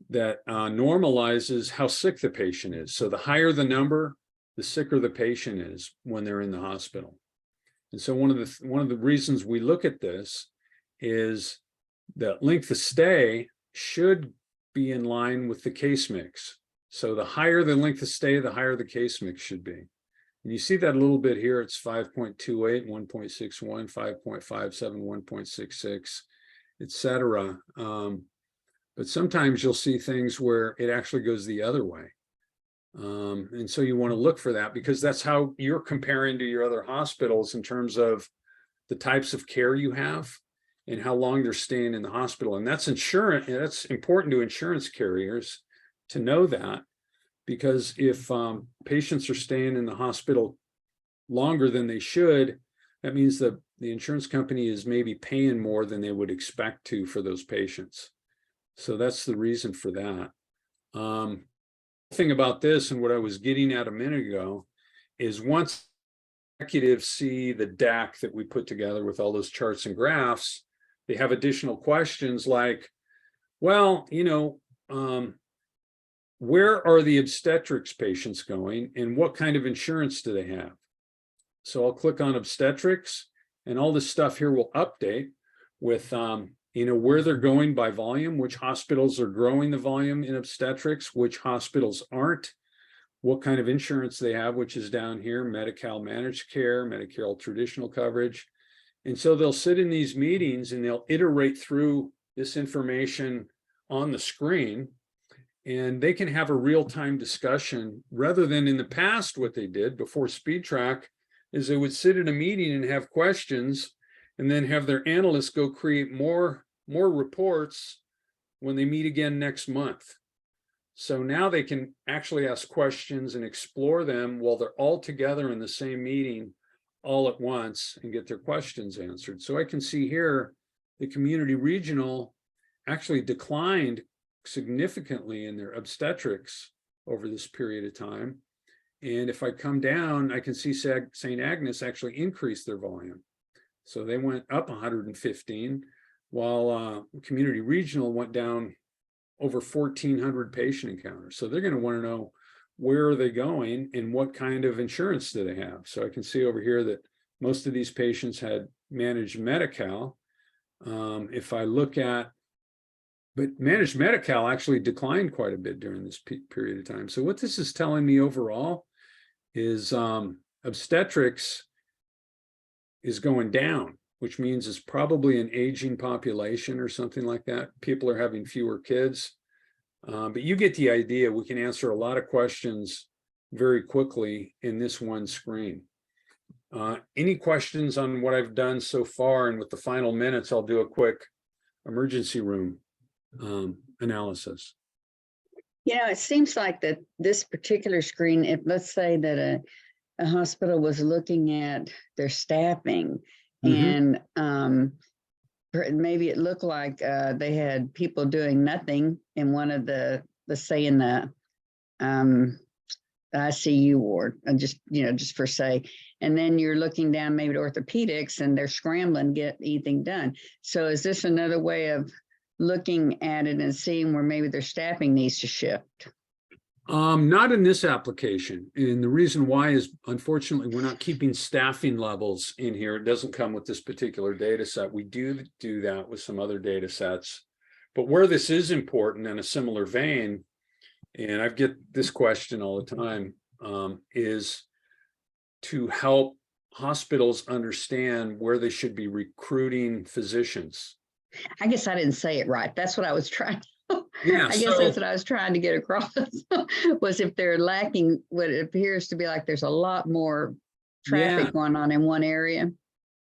that normalizes how sick the patient is. So the higher the number, the sicker the patient is when they're in the hospital. And so one of the reasons we look at this is that length of stay should be in line with the case mix. So the higher the length of stay, the higher the case mix should be. And you see that a little bit here. It's 5.28, 1.61, 5.57, 1.66, etc. But sometimes you'll see things where it actually goes the other way. And so you want to look for that, because that's how you're comparing to your other hospitals in terms of the types of care you have and how long they're staying in the hospital. And that's insurance. And that's important to insurance carriers to know that, because if patients are staying in the hospital longer than they should, that means that the insurance company is maybe paying more than they would expect to for those patients. So that's the reason for that. Thing about this, and what I was getting at a minute ago, is once executives see the deck that we put together with all those charts and graphs, they have additional questions like, well, where are the obstetrics patients going and what kind of insurance do they have? So I'll click on obstetrics, and all this stuff here will update with where they're going by volume, which hospitals are growing the volume in obstetrics, which hospitals aren't, what kind of insurance they have, which is down here, Medi-Cal managed care, Medi-Cal traditional coverage. And so they'll sit in these meetings and they'll iterate through this information on the screen, and they can have a real-time discussion, rather than in the past. What they did before SpeedTrack is they would sit in a meeting and have questions, and then have their analysts go create more reports when they meet again next month. So now they can actually ask questions and explore them while they're all together in the same meeting all at once and get their questions answered. So I can see here the Community Regional actually declined significantly in their obstetrics over this period of time. And if I come down, I can see St. Agnes actually increased their volume. So they went up 115, while Community Regional went down over 1,400 patient encounters. So they're going to want to know, where are they going and what kind of insurance do they have? So I can see over here that most of these patients had managed Medi-Cal. If I look at, but managed Medi-Cal actually declined quite a bit during this period of time. So what this is telling me overall is obstetrics is going down, which means it's probably an aging population or something like that. People are having fewer kids. But you get the idea. We can answer a lot of questions very quickly in this one screen. Any questions on what I've done so far? And with the final minutes, I'll do a quick emergency room analysis. It seems like that this particular screen, if let's say that a hospital was looking at their staffing, and maybe it looked like they had people doing nothing in one of the, let's say in the ICU ward, just for say, and then you're looking down maybe to orthopedics and they're scrambling to get anything done. So is this another way of looking at it and seeing where maybe their staffing needs to shift? Not in this application. And the reason why is, unfortunately, we're not keeping staffing levels in here. It doesn't come with this particular data set. We do that with some other data sets. But where this is important in a similar vein, and I get this question all the time, is to help hospitals understand where they should be recruiting physicians. I guess I didn't say it right. That's what I was trying. Yeah, I guess that's what I was trying to get across was if they're lacking what it appears to be like there's a lot more traffic going on in one area.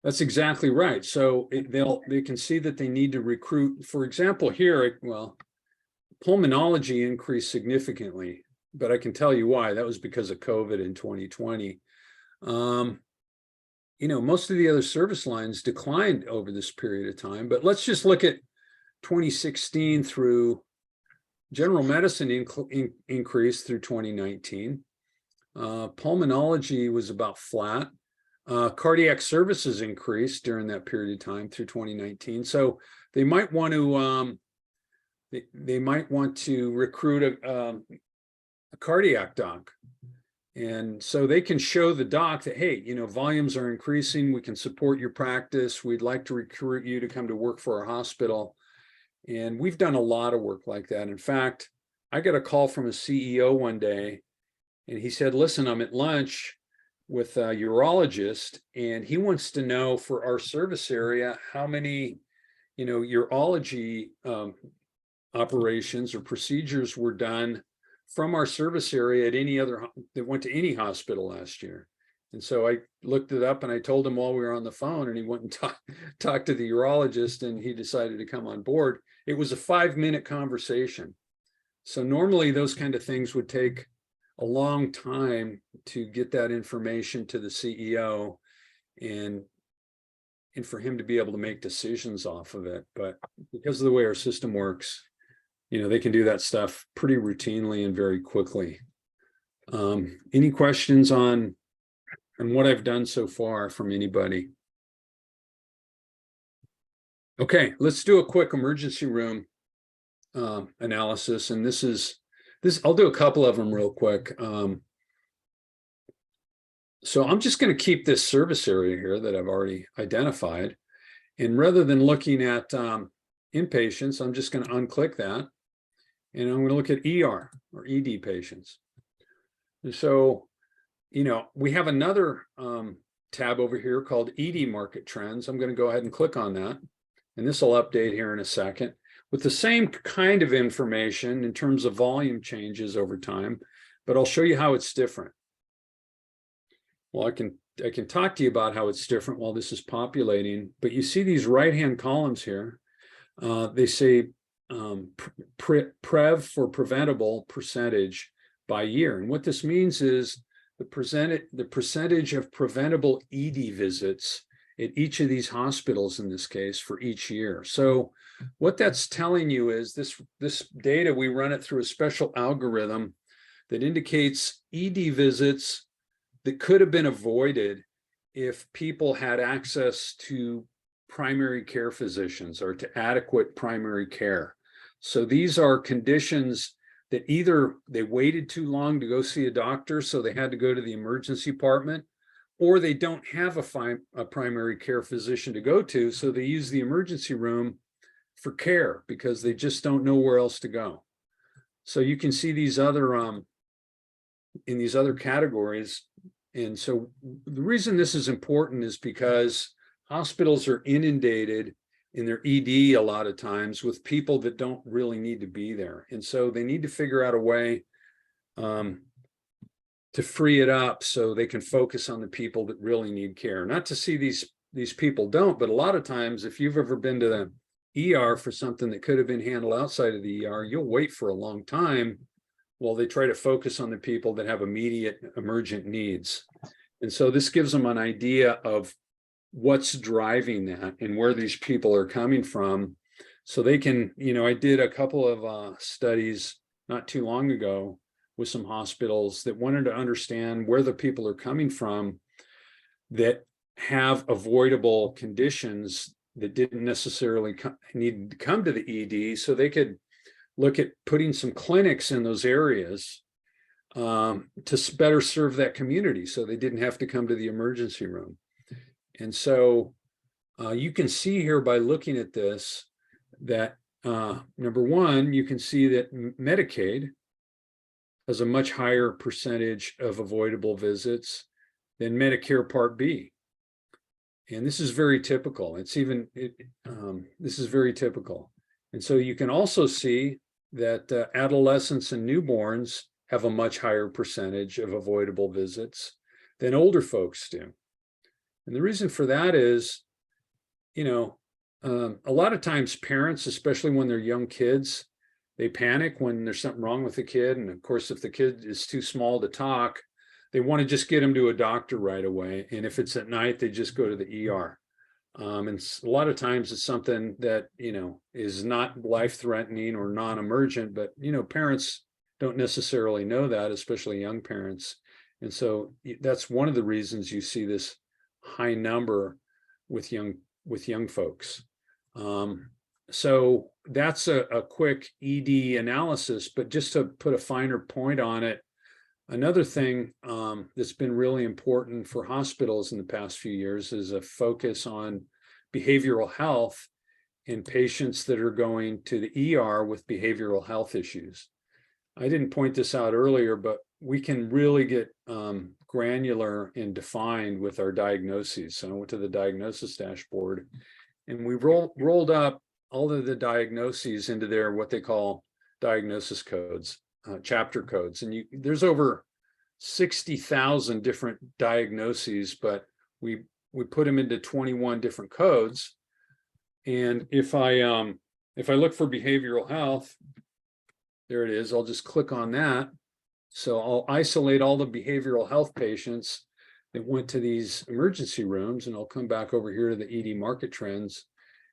That's exactly right. So they can see that they need to recruit. For example, here, well, pulmonology increased significantly, but I can tell you why. That was because of COVID in 2020. You know, most of the other service lines declined over this period of time, but let's just look at 2016 through general medicine increased through 2019. Pulmonology was about flat. Cardiac services increased during that period of time through 2019. So they might want to they might want to recruit a cardiac doc. And so they can show the doc that, hey, you know, volumes are increasing. We can support your practice. We'd like to recruit you to come to work for our hospital. And we've done a lot of work like that. In fact, I got a call from a CEO one day, and he said, listen, I'm at lunch with a urologist, and he wants to know for our service area how many, you know, urology operations or procedures were done from our service area at any other that went to any hospital last year. And so I looked it up and I told him while we were on the phone, and he went and talked to the urologist, and he decided to come on board. It was a 5-minute conversation. So normally those kind of things would take a long time to get that information to the CEO and for him to be able to make decisions off of it. But because of the way our system works, you know, they can do that stuff pretty routinely and very quickly. Any questions on what I've done so far from anybody? Okay, let's do a quick emergency room analysis. And this, I'll do a couple of them real quick. So I'm just going to keep this service area here that I've already identified. And rather than looking at inpatients, I'm just going to unclick that. And I'm going to look at ER or ED patients. And so, you know, we have another tab over here called ED market trends. I'm going to go ahead and click on that. And this will update here in a second with the same kind of information in terms of volume changes over time, but I'll show you how it's different. Well, I can talk to you about how it's different while this is populating, but you see these right-hand columns here. They say PREV for preventable percentage by year. And what this means is the percentage of preventable ED visits at each of these hospitals in this case for each year. So what that's telling you is this data, we run it through a special algorithm that indicates ED visits that could have been avoided if people had access to primary care physicians or to adequate primary care. So these are conditions that either they waited too long to go see a doctor, so they had to go to the emergency department, or they don't have a primary care physician to go to, so they use the emergency room for care because they just don't know where else to go. So you can see these other in these other categories. And so the reason this is important is because hospitals are inundated in their ED a lot of times with people that don't really need to be there. And so they need to figure out a way to free it up so they can focus on the people that really need care. Not to see these people don't, but a lot of times if you've ever been to the ER for something that could have been handled outside of the ER, you'll wait for a long time while they try to focus on the people that have immediate emergent needs. And so this gives them an idea of what's driving that and where these people are coming from. So they can, you know, I did a couple of studies not too long ago with some hospitals that wanted to understand where the people are coming from that have avoidable conditions that didn't necessarily need to come to the ED, so they could look at putting some clinics in those areas to better serve that community, so they didn't have to come to the emergency room. And so you can see here by looking at this that number one, you can see that Medicaid has a much higher percentage of avoidable visits than Medicare Part B. And this is very typical. This is very typical. And so you can also see that adolescents and newborns have a much higher percentage of avoidable visits than older folks do. And the reason for that is, a lot of times parents, especially when they're young kids, they panic when there's something wrong with the kid. And of course, if the kid is too small to talk, they want to just get them to a doctor right away. And if it's at night, they just go to the ER. And a lot of times it's something that, is not life-threatening or non-emergent, but, parents don't necessarily know that, especially young parents. And so that's one of the reasons you see this high number with young folks. So that's a quick ED analysis, but just to put a finer point on it, another thing that's been really important for hospitals in the past few years is a focus on behavioral health in patients that are going to the ER with behavioral health issues. I didn't point this out earlier, but we can really get granular and defined with our diagnoses. So I went to the diagnosis dashboard and we rolled up all of the diagnoses into their what they call diagnosis codes, chapter codes. And there's over 60,000 different diagnoses, but we put them into 21 different codes. And if I look for behavioral health, there it is. I'll just click on that. So I'll isolate all the behavioral health patients that went to these emergency rooms, and I'll come back over here to the ED market trends,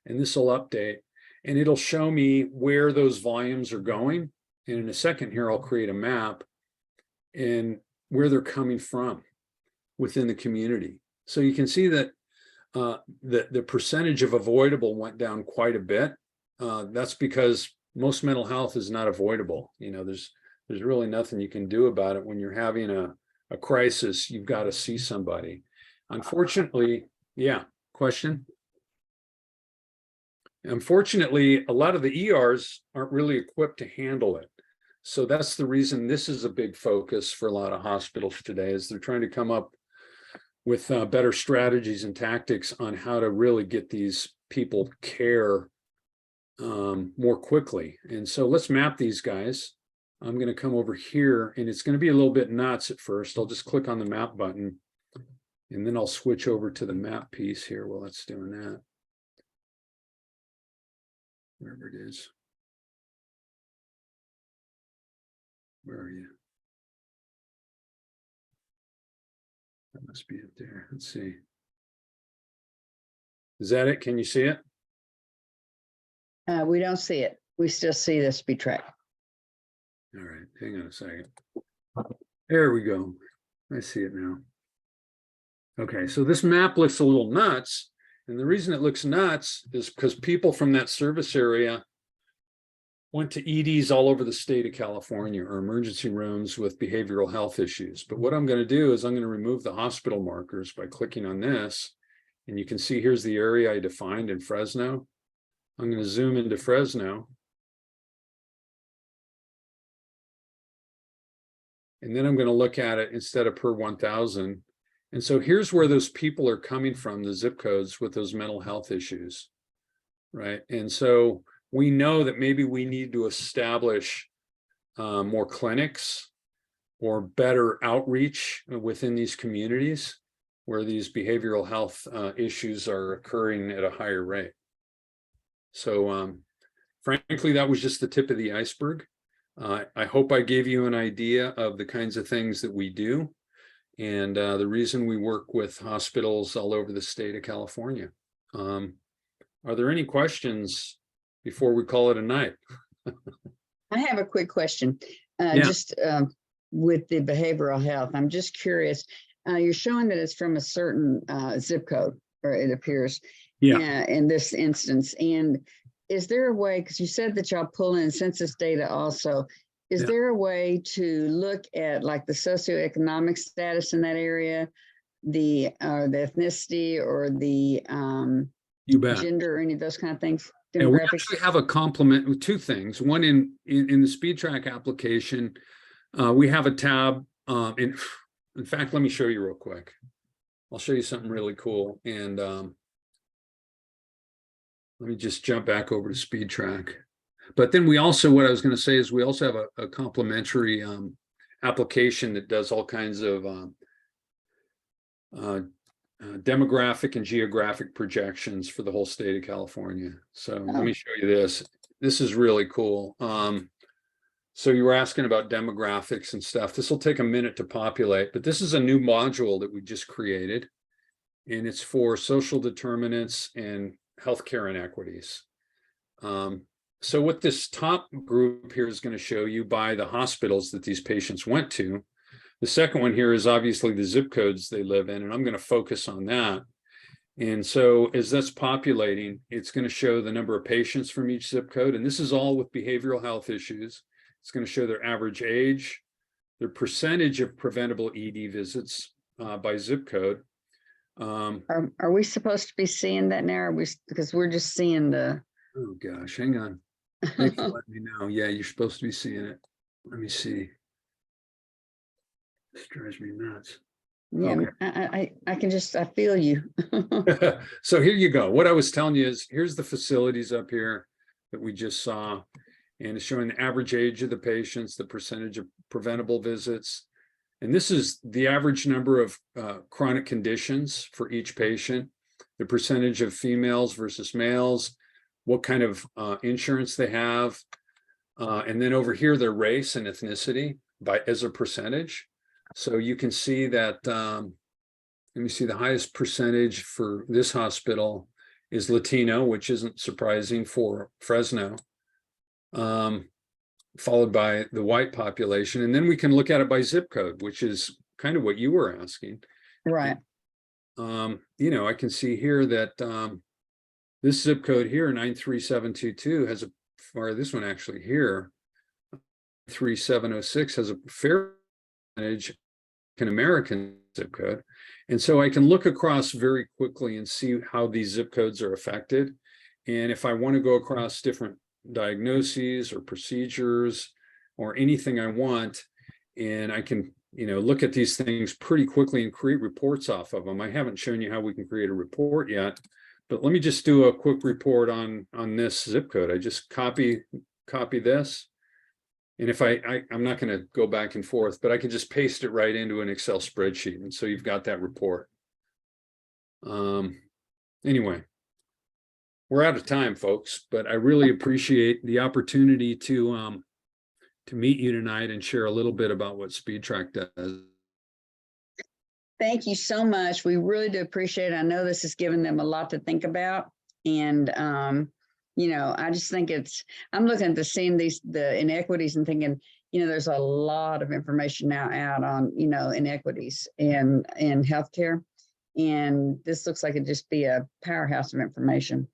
and this will update, and it'll show me where those volumes are going. And in a second here, I'll create a map and where they're coming from within the community. So you can see that the percentage of avoidable went down quite a bit. That's because most mental health is not avoidable. There's really nothing you can do about it. When you're having a crisis, you've got to see somebody. Unfortunately, yeah, question? Unfortunately, a lot of the ERs aren't really equipped to handle it. So that's the reason this is a big focus for a lot of hospitals today, is they're trying to come up with better strategies and tactics on how to really get these people care more quickly. And so let's map these guys. I'm going to come over here, and it's going to be a little bit nuts at first. I'll just click on the map button, and then I'll switch over to the map piece here while it's doing that. Wherever it is. Where are you? That must be it there. Let's see. Is that it? Can you see it? We don't see it. We still see this be tracked. All right, hang on a second. There we go. I see it now. Okay, so this map looks a little nuts. And the reason it looks nuts is because people from that service area went to EDs all over the state of California, or emergency rooms with behavioral health issues. But what I'm going to do is I'm going to remove the hospital markers by clicking on this. And you can see here's the area I defined in Fresno. I'm going to zoom into Fresno. And then I'm going to look at it instead of per 1,000. And so here's where those people are coming from, the zip codes with those mental health issues, right? And so we know that maybe we need to establish more clinics or better outreach within these communities where these behavioral health issues are occurring at a higher rate. So frankly, that was just the tip of the iceberg. I hope I gave you an idea of the kinds of things that we do and the reason we work with hospitals all over the state of California. Are there any questions before we call it a night? I have a quick question. Just with the behavioral health, I'm just curious. You're showing that it's from a certain zip code. or it appears. Yeah. In this instance. And is there a way, because you said that y'all pull in census data also, is Yeah. there a way to look at like the socioeconomic status in that area, the ethnicity or the You bet. gender or any of those kind of things? Yeah, we Demographics? actually have a complement with two things. One in the SpeedTrack application, we have a tab. In fact, let me show you real quick. I'll show you something really cool. And let me just jump back over to SpeedTrack. But then we also, what I was going to say is we also have a complementary application that does all kinds of demographic and geographic projections for the whole state of California. So let me show you this. This is really cool. So you were asking about demographics and stuff. This will take a minute to populate, but this is a new module that we just created, and it's for social determinants and healthcare inequities. So what this top group here is going to show you by the hospitals that these patients went to. The second one here is obviously the zip codes they live in, and I'm going to focus on that. And so as that's populating, it's going to show the number of patients from each zip code. And this is all with behavioral health issues. It's going to show their average age, their percentage of preventable ED visits by zip code. Are we supposed to be seeing that now? Because we're just seeing the. Oh gosh, hang on. Thanks for letting me know. Yeah, you're supposed to be seeing it. Let me see. This drives me nuts. Yeah, Okay. I can just, I feel you. So here you go. What I was telling you is here's the facilities up here that we just saw. And it's showing the average age of the patients, the percentage of preventable visits. And this is the average number of chronic conditions for each patient, the percentage of females versus males, what kind of insurance they have. And then over here, their race and ethnicity as a percentage. So you can see that, let me see, the highest percentage for this hospital is Latino, which isn't surprising for Fresno, followed by the white population. And then we can look at it by zip code, which is kind of what you were asking. Right. I can see here that this zip code here, 93722, has or this one actually here, 3706, has a fair percentage an American zip code. And so I can look across very quickly and see how these zip codes are affected. And if I want to go across different diagnoses or procedures or anything I want, and I can, look at these things pretty quickly and create reports off of them. I haven't shown you how we can create a report yet, but let me just do a quick report on this zip code. I just copy this. And if I'm not going to go back and forth, but I can just paste it right into an Excel spreadsheet. And so you've got that report. Anyway, we're out of time, folks, but I really appreciate the opportunity to meet you tonight and share a little bit about what SpeedTrack does. Thank you so much. We really do appreciate it. I know this has given them a lot to think about. And, I just think I'm looking to seeing the inequities and thinking, there's a lot of information now out on, inequities in healthcare. And this looks like it'd just be a powerhouse of information.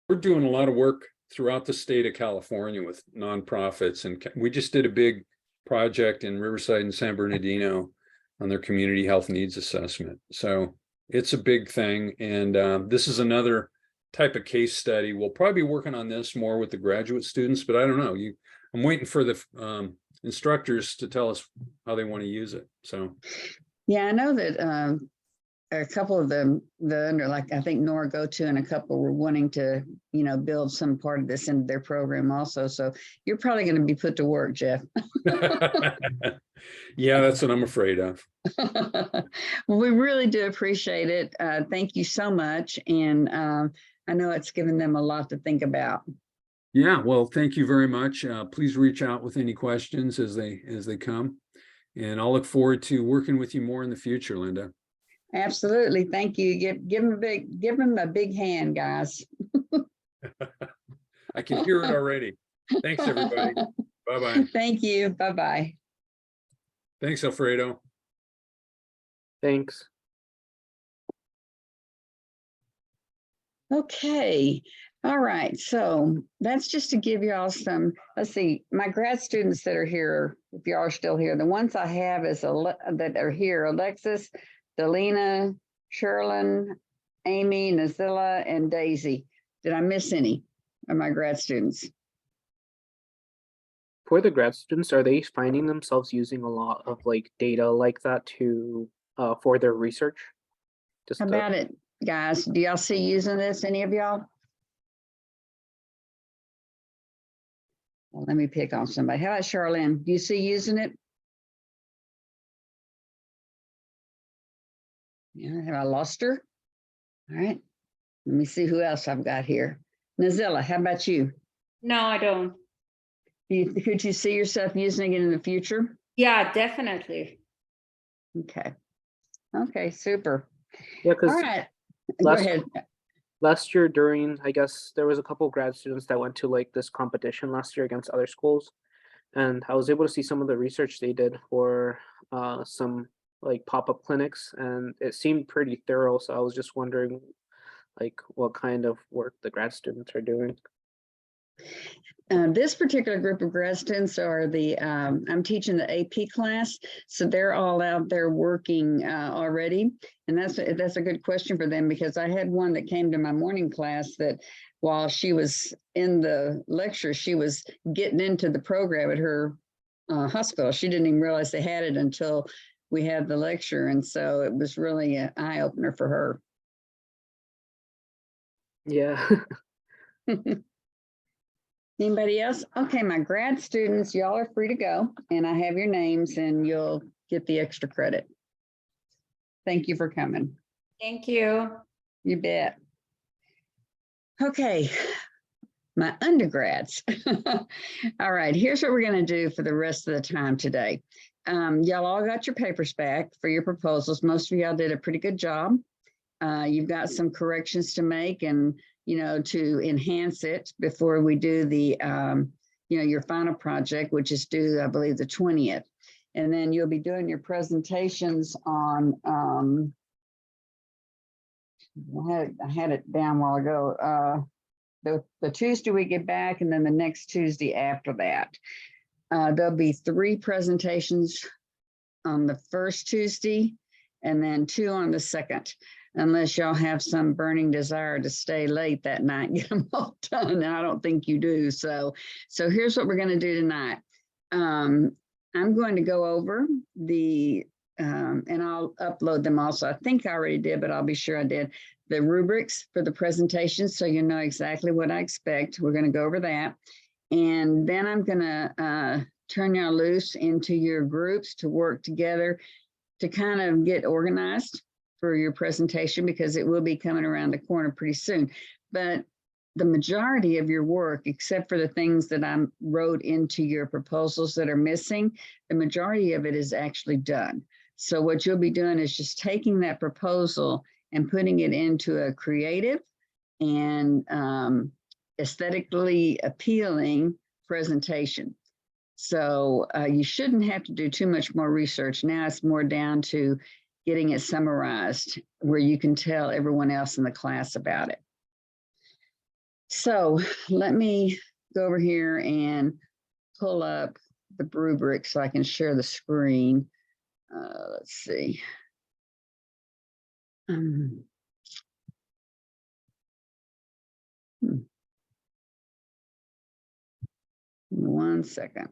We're doing a lot of work throughout the state of California with nonprofits. And we just did a big project in Riverside and San Bernardino on their community health needs assessment. So it's a big thing. And this is another type of case study. We'll probably be working on this more with the graduate students, but I don't know. I'm waiting for the instructors to tell us how they want to use it. So, yeah, I know that a couple of them, I think Nora Go-To and a couple were wanting to, build some part of this into their program also. So you're probably going to be put to work, Jeff. Yeah, that's what I'm afraid of. Well, we really do appreciate it. Thank you so much. And I know it's given them a lot to think about. Yeah, well, thank you very much. Please reach out with any questions as they come. And I'll look forward to working with you more in the future, Linda. Absolutely. Thank you. Give them a big hand, guys. I can hear it already. Thanks, everybody. Bye-bye. Thank you. Bye-bye. Thanks, Alfredo. Thanks. Okay, all right, so that's just to give y'all some, let's see, my grad students that are here, if y'all are still here, the ones I have is that are here, Alexis, Delina, Sherlyn, Amy, Nazilla, and Daisy. Did I miss any of my grad students? For the grad students, are they finding themselves using a lot of like data like that to for their research? Just How to, about it, guys? Do y'all see using this, any of y'all? Well, let me pick on somebody. How about Charlene? Do you see using it? Yeah, have I lost her? All right. Let me see who else I've got here. Nazilla, how about you? No, I don't. Could you see yourself using it in the future? Yeah, definitely. Okay. Okay, super. yeah, All because right. Go last ahead. last year during, I guess there was a couple grad students that went to like this competition last year against other schools, and I was able to see some of the research they did for some like pop-up clinics, and it seemed pretty thorough. So I was just wondering like what kind of work the grad students are doing. This particular group of grad students are I'm teaching the AP class, so they're all out there working already. And that's a good question for them, because I had one that came to my morning class that while she was in the lecture, she was getting into the program at her hospital. She didn't even realize they had it until we had the lecture. And so it was really an eye opener for her. Yeah. Anybody else? Okay, my grad students, y'all are free to go, and I have your names and you'll get the extra credit. Thank you for coming. Thank you. You bet. Okay, my undergrads. All right, here's what we're going to do for the rest of the time today. Y'all all got your papers back for your proposals. Most of y'all did a pretty good job. You've got some corrections to make and, to enhance it before we do the, your final project, which is due, I believe, the 20th. And then you'll be doing your presentations on, I had it down a while ago, the Tuesday we get back, and then the next Tuesday after that. There'll be 3 presentations on the first Tuesday and then 2 on the second, unless y'all have some burning desire to stay late that night and get them all done. And I don't think you do. So here's what we're going to do tonight. I'm going to go over and I'll upload them also. I think I already did, but I'll be sure I did. The rubrics for the presentation, so you know exactly what I expect. We're going to go over that. And then I'm going to turn y'all loose into your groups to work together to kind of get organized for your presentation, because it will be coming around the corner pretty soon. But the majority of your work, except for the things that I wrote into your proposals that are missing, the majority of it is actually done. So what you'll be doing is just taking that proposal and putting it into a creative and aesthetically appealing presentation. So you shouldn't have to do too much more research. Now it's more down to getting it summarized where you can tell everyone else in the class about it. So let me go over here and pull up the rubric so I can share the screen. Let's see. One second.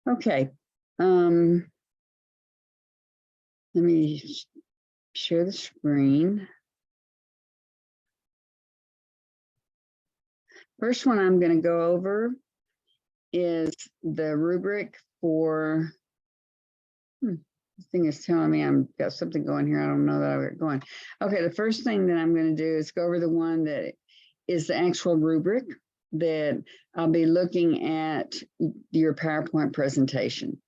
Okay. Let me share the screen. First one I'm going to go over is the rubric for, this thing is telling me I've got something going here. I don't know that I've got going. Okay, the first thing that I'm going to do is go over the one that is the actual rubric. that I'll be looking at your PowerPoint presentation.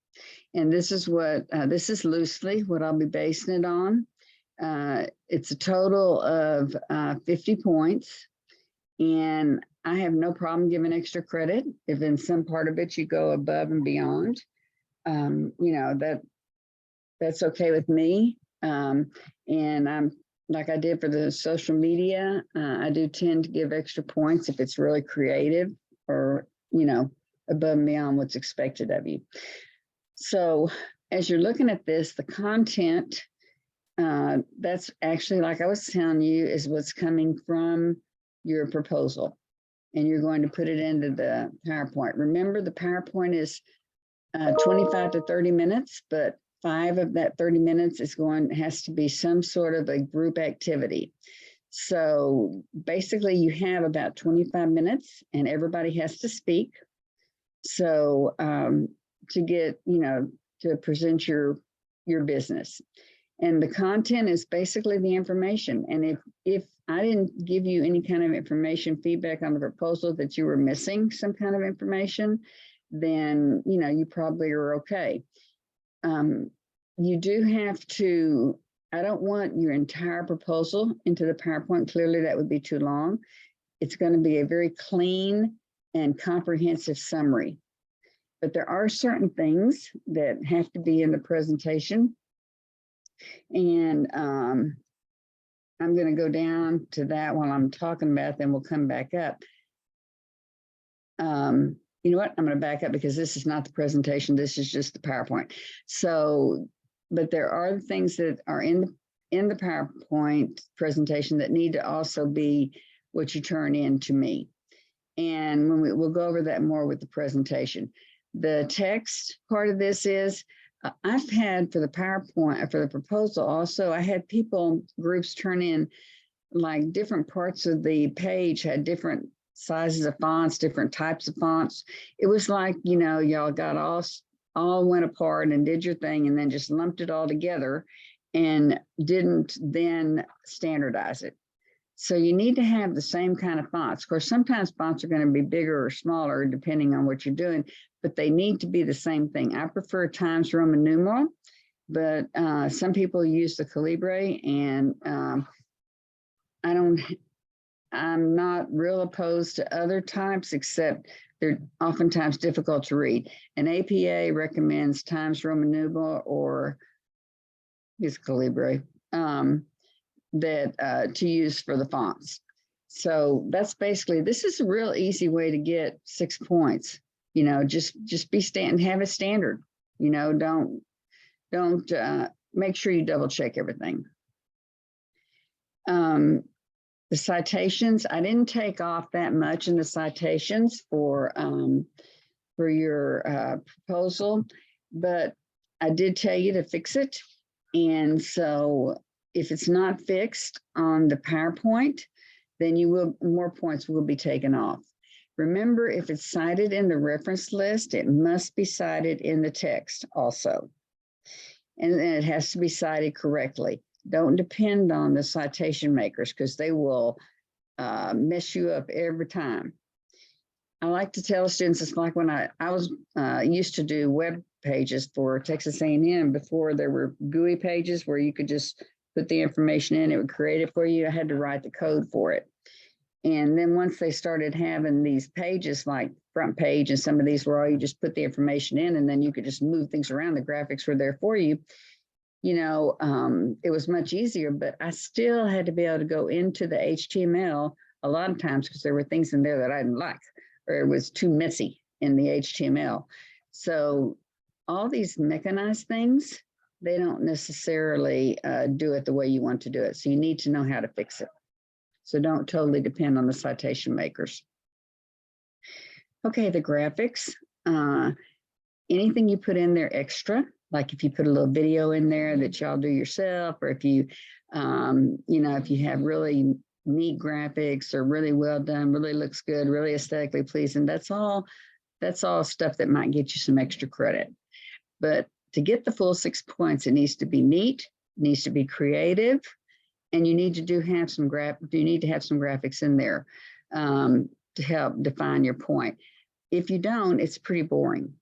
And this is what, this is loosely what I'll be basing it on. It's a total of 50 points. And I have no problem giving extra credit if in some part of it you go above and beyond. You know, that's okay with me. And I'm like I did for the social media, I do tend to give extra points if it's really creative or, you know, above and beyond what's expected of you. So as you're looking at this, the content, that's actually, like I was telling you, is what's coming from your proposal. And you're going to put it into the PowerPoint. Remember, the PowerPoint is 25 to 30 minutes, but 5 of that 30 minutes has to be some sort of a group activity. So basically you have about 25 minutes and everybody has to speak. So to get, you know, to present your business. And the content is basically the information. And if I didn't give you any kind of information feedback on the proposal that you were missing some kind of information, then, you know, you probably are okay. You do have to, I don't want your entire proposal into the PowerPoint. Clearly, that would be too long. It's going to be a very clean and comprehensive summary. But there are certain things that have to be in the presentation. And I'm going to go down to that while I'm talking about, then we'll come back up. You know what? I'm going to back up because this is not the presentation. This is just the PowerPoint. So, but there are things that are in the PowerPoint presentation that need to also be what you turn in to me. And when we'll go over that more with the presentation. The text part of this is, I've had for the PowerPoint, for the proposal also, I had groups turn in like different parts of the page had different sizes of fonts, different types of fonts. It was like, you know, y'all got all went apart and did your thing and then just lumped it all together and didn't then standardize it. So you need to have the same kind of fonts. Of course, sometimes fonts are going to be bigger or smaller depending on what you're doing, but they need to be the same thing. I prefer Times Roman numeral, but some people use the Calibri, and I'm not real opposed to other types, except they're oftentimes difficult to read. And APA recommends Times Roman numeral or use Calibri. To use for the fonts. So that's basically, this is a real easy way to get 6 points. You know, just have a standard, you know, don't make sure you double check everything. The citations, I didn't take off that much in the citations for your proposal, but I did tell you to fix it. And so if it's not fixed on the PowerPoint, then more points will be taken off. Remember, if it's cited in the reference list, it must be cited in the text also. And then it has to be cited correctly. Don't depend on the citation makers because they will mess you up every time. I like to tell students, it's like when I was used to do web pages for Texas A&M before there were GUI pages where you could just put the information in, it would create it for you. I had to write the code for it. And then once they started having these pages like front page and some of these where all you just put the information in and then you could just move things around, the graphics were there for you, you know, it was much easier, but I still had to be able to go into the HTML a lot of times because there were things in there that I didn't like, or it was too messy in the HTML. So all these mechanized things, they don't necessarily do it the way you want to do it. So you need to know how to fix it. So don't totally depend on the citation makers. Okay, the graphics. Anything you put in there extra, like if you put a little video in there that y'all do yourself, or if you, you know, if you have really neat graphics or really well done, really looks good, really aesthetically pleasing, that's all stuff that might get you some extra credit. But to get the full 6 points, it needs to be neat, needs to be creative, and you need to have some graphics in there. to help define your point. If you don't, it's pretty boring.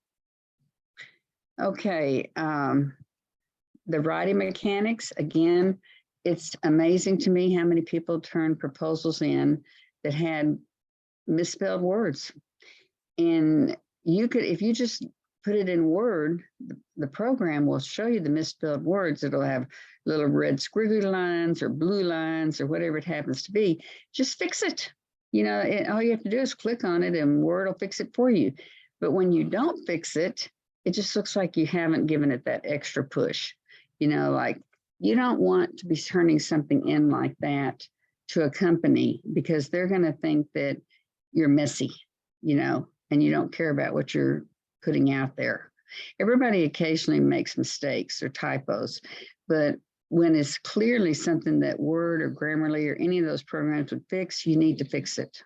Okay, the writing mechanics, again, it's amazing to me how many people turn proposals in that had misspelled words. And you could, if you just put it in Word, the program will show you the misspelled words. It'll have little red squiggly lines or blue lines or whatever it happens to be. Just fix it. You know, all you have to do is click on it and Word will fix it for you. But when you don't fix it, it just looks like you haven't given it that extra push. You know, like you don't want to be turning something in like that to a company because they're going to think that you're messy, you know, and you don't care about what you're putting out there. Everybody occasionally makes mistakes or typos, but when it's clearly something that Word or Grammarly or any of those programs would fix, you need to fix it.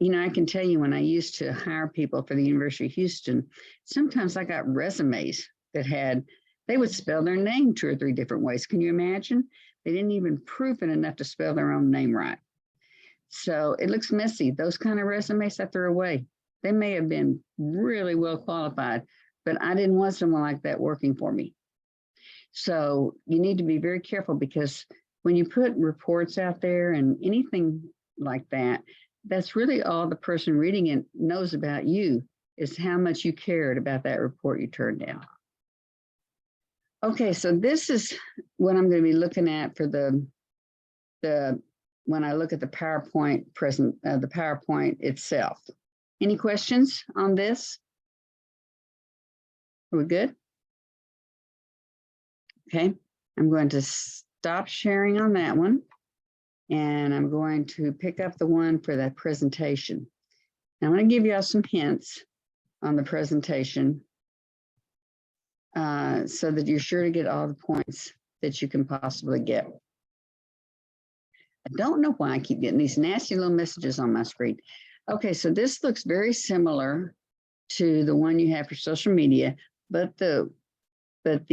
You know, I can tell you when I used to hire people for the University of Houston, sometimes I got resumes that they would spell their name 2 or 3 different ways. Can you imagine? They didn't even proof it enough to spell their own name right. So it looks messy. Those kind of resumes I threw away. They may have been really well qualified, but I didn't want someone like that working for me. So you need to be very careful because when you put reports out there and anything like that, that's really all the person reading it knows about you is how much you cared about that report you turned down. Okay, so this is what I'm going to be looking at for when I look at the PowerPoint the PowerPoint itself. Any questions on this? Are we good? Okay, I'm going to stop sharing on that one. And I'm going to pick up the one for that presentation. Now, I'm going to give you all some hints on the presentation so that you're sure to get all the points that you can possibly get. I don't know why I keep getting these nasty little messages on my screen. Okay, so this looks very similar to the one you have for social media, but the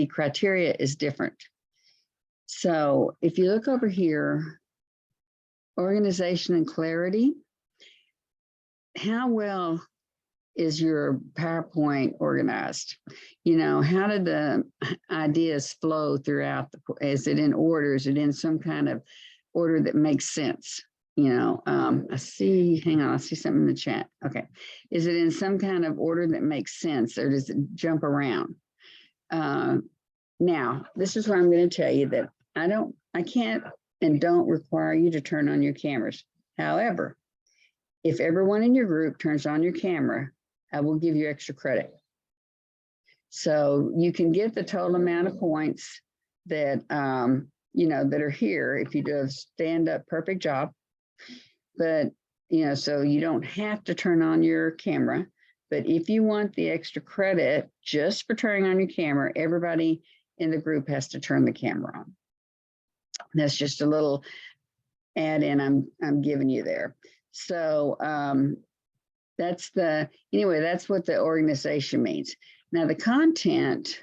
criteria is different. So if you look over here, organization and clarity, how well is your PowerPoint organized? You know, how did the ideas flow throughout? Is it in order? Is it in some kind of order that makes sense? You know, I see, hang on, I see something in the chat. Okay. Is it in some kind of order that makes sense or does it jump around? Now, this is where I'm going to tell you that I can't and don't require you to turn on your cameras. However, if everyone in your group turns on your camera, I will give you extra credit. So you can get the total amount of points that, you know, that are here if you do a stand-up perfect job. But, you know, so you don't have to turn on your camera. But if you want the extra credit just for turning on your camera, everybody in the group has to turn the camera on. That's just a little add-in I'm giving you there. So that's what the organization means. Now the content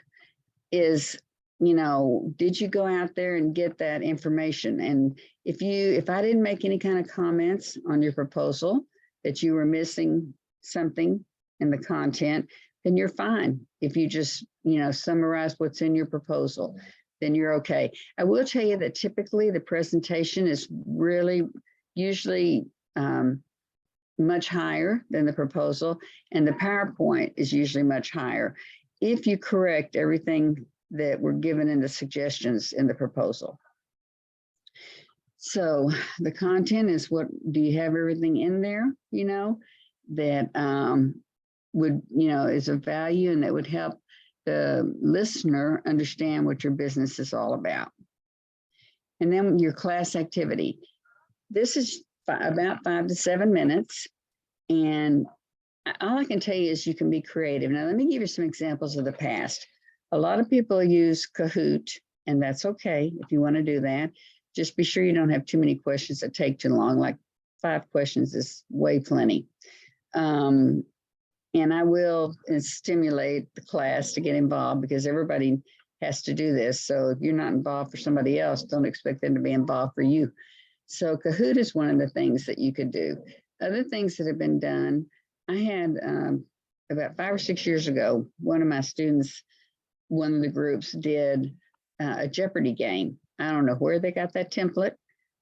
is, you know, did you go out there and get that information? And if I didn't make any kind of comments on your proposal that you were missing something in the content, then you're fine. If you just, you know, summarize what's in your proposal, then you're okay. I will tell you that typically the presentation is really usually much higher than the proposal, and the PowerPoint is usually much higher if you correct everything that were given in the suggestions in the proposal. So the content is what, do you have everything in there, you know, that would, you know, is of value and that would help the listener understand what your business is all about. And then your class activity. This is about 5 to 7 minutes. And all I can tell you is you can be creative. Now, let me give you some examples of the past. A lot of people use Kahoot, and that's okay if you want to do that. Just be sure you don't have too many questions that take too long, like 5 questions is way plenty. And I will stimulate the class to get involved because everybody has to do this. So if you're not involved for somebody else, don't expect them to be involved for you. So Kahoot is one of the things that you could do. Other things that have been done, I had about 5 or 6 years ago, one of my students, one of the groups did a Jeopardy game. I don't know where they got that template,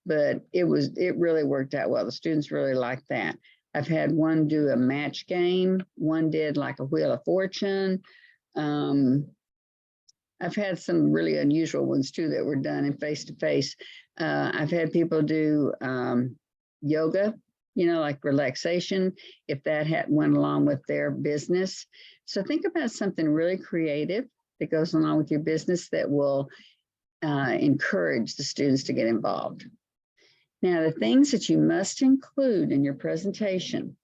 but it really worked out well. The students really liked that. I've had one do a match game. One did like a Wheel of Fortune. I've had some really unusual ones too that were done in face-to-face. I've had people do yoga, like relaxation, if that went along with their business. So think about something really creative that goes along with your business that will encourage the students to get involved. Now, the things that you must include in your presentation,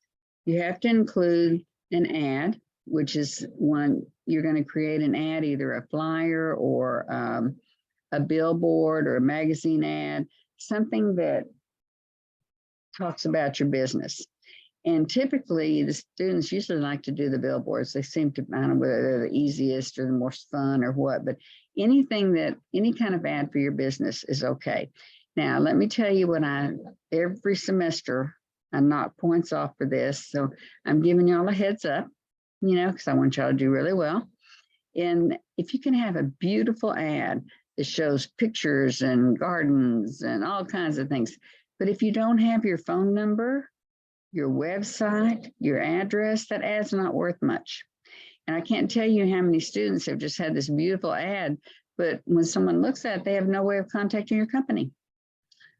you have to include an ad, which is one, you're going to create an ad, either a flyer or a billboard or a magazine ad, something that talks about your business. And typically the students usually like to do the billboards. They seem to, I don't know whether they're the easiest or the most fun or what, but any kind of ad for your business is okay. Now, let me tell you what every semester, I knock points off for this. So I'm giving y'all a heads up, because I want y'all to do really well. And if you can have a beautiful ad that shows pictures and gardens and all kinds of things, but if you don't have your phone number, your website, your address, that ad's not worth much. And I can't tell you how many students have just had this beautiful ad, but when someone looks at it, they have no way of contacting your company.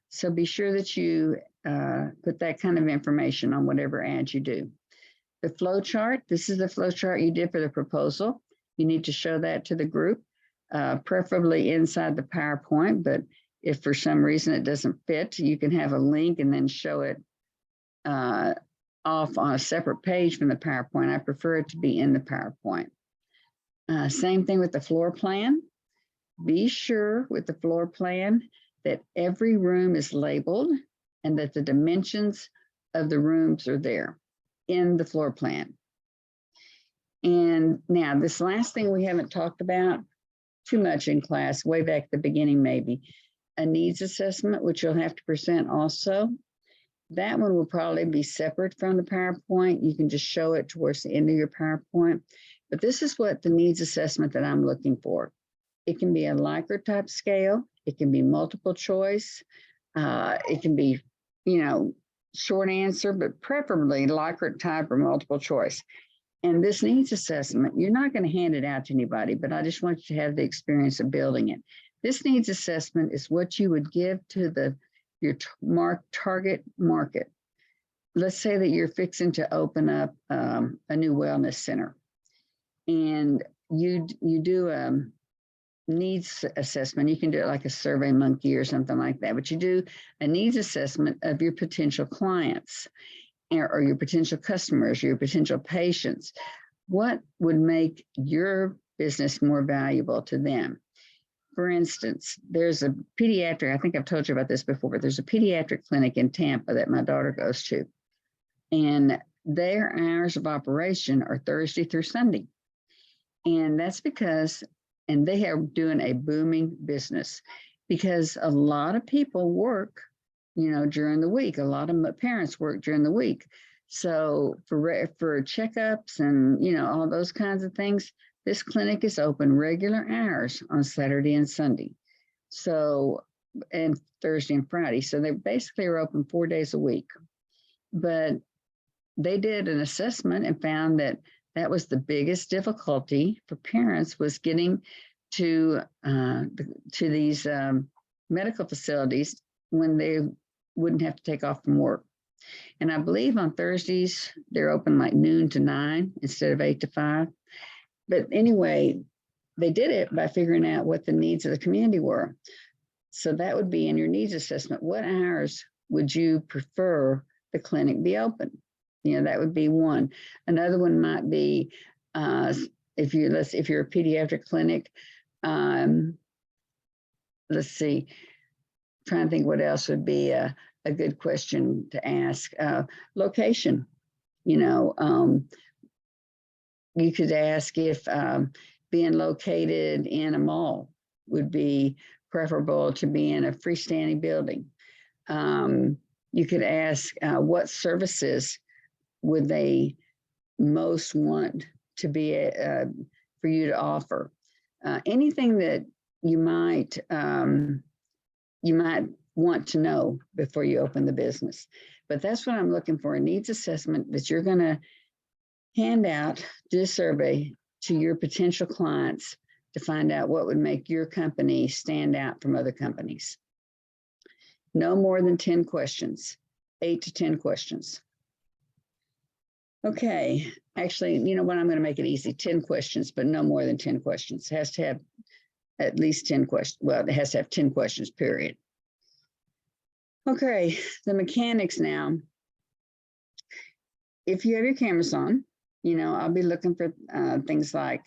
So be sure that you put that kind of information on whatever ad you do. The flow chart, this is the flow chart you did for the proposal. You need to show that to the group, preferably inside the PowerPoint, but if for some reason it doesn't fit, you can have a link and then show it off on a separate page from the PowerPoint. I prefer it to be in the PowerPoint. Same thing with the floor plan. Be sure with the floor plan that every room is labeled and that the dimensions of the rooms are there in the floor plan. And now this last thing we haven't talked about too much in class, way back at the beginning maybe, a needs assessment, which you'll have to present also. That one will probably be separate from the PowerPoint. You can just show it towards the end of your PowerPoint. But this is what the needs assessment that I'm looking for. It can be a Likert type scale. It can be multiple choice. It can be, short answer, but preferably Likert type or multiple choice. And this needs assessment, you're not going to hand it out to anybody, but I just want you to have the experience of building it. This needs assessment is what you would give to your target market. Let's say that you're fixing to open up a new wellness center, and you do a needs assessment. You can do it like a Survey Monkey or something like that, but you do a needs assessment of your potential clients or your potential customers, your potential patients. What would make your business more valuable to them? For instance, there's a pediatric, I think I've told you about this before, but there's a pediatric clinic in Tampa that my daughter goes to. And their hours of operation are Thursday through Sunday. And that's because, and they are doing a booming business because a lot of people work, during the week. A lot of parents work during the week. So for checkups and, all those kinds of things, this clinic is open regular hours on Saturday and Sunday. So, and Thursday and Friday. So they basically are open 4 days a week. But they did an assessment and found that that was the biggest difficulty for parents, was getting to these medical facilities when they wouldn't have to take off from work. And I believe on Thursdays, they're open like noon to 9 instead of 8 to 5. But anyway, they did it by figuring out what the needs of the community were. So that would be in your needs assessment. What hours would you prefer the clinic be open? That would be one. Another one might be if you're a pediatric clinic. Let's see. Trying to think what else would be a good question to ask. Location. You could ask if being located in a mall would be preferable to be in a freestanding building. You could ask what services would they most want to be for you to offer. Anything that you might want to know before you open the business. But that's what I'm looking for, a needs assessment that you're going to hand out, do a survey to your potential clients to find out what would make your company stand out from other companies. No more than 10 questions, 8 to 10 questions. Okay, actually, you know what, I'm going to make it easy, 10 questions, but no more than 10 questions. It has to have at least 10 questions. Well, it has to have 10 questions, period. Okay, the mechanics now. If you have your cameras on, you know, I'll be looking for things like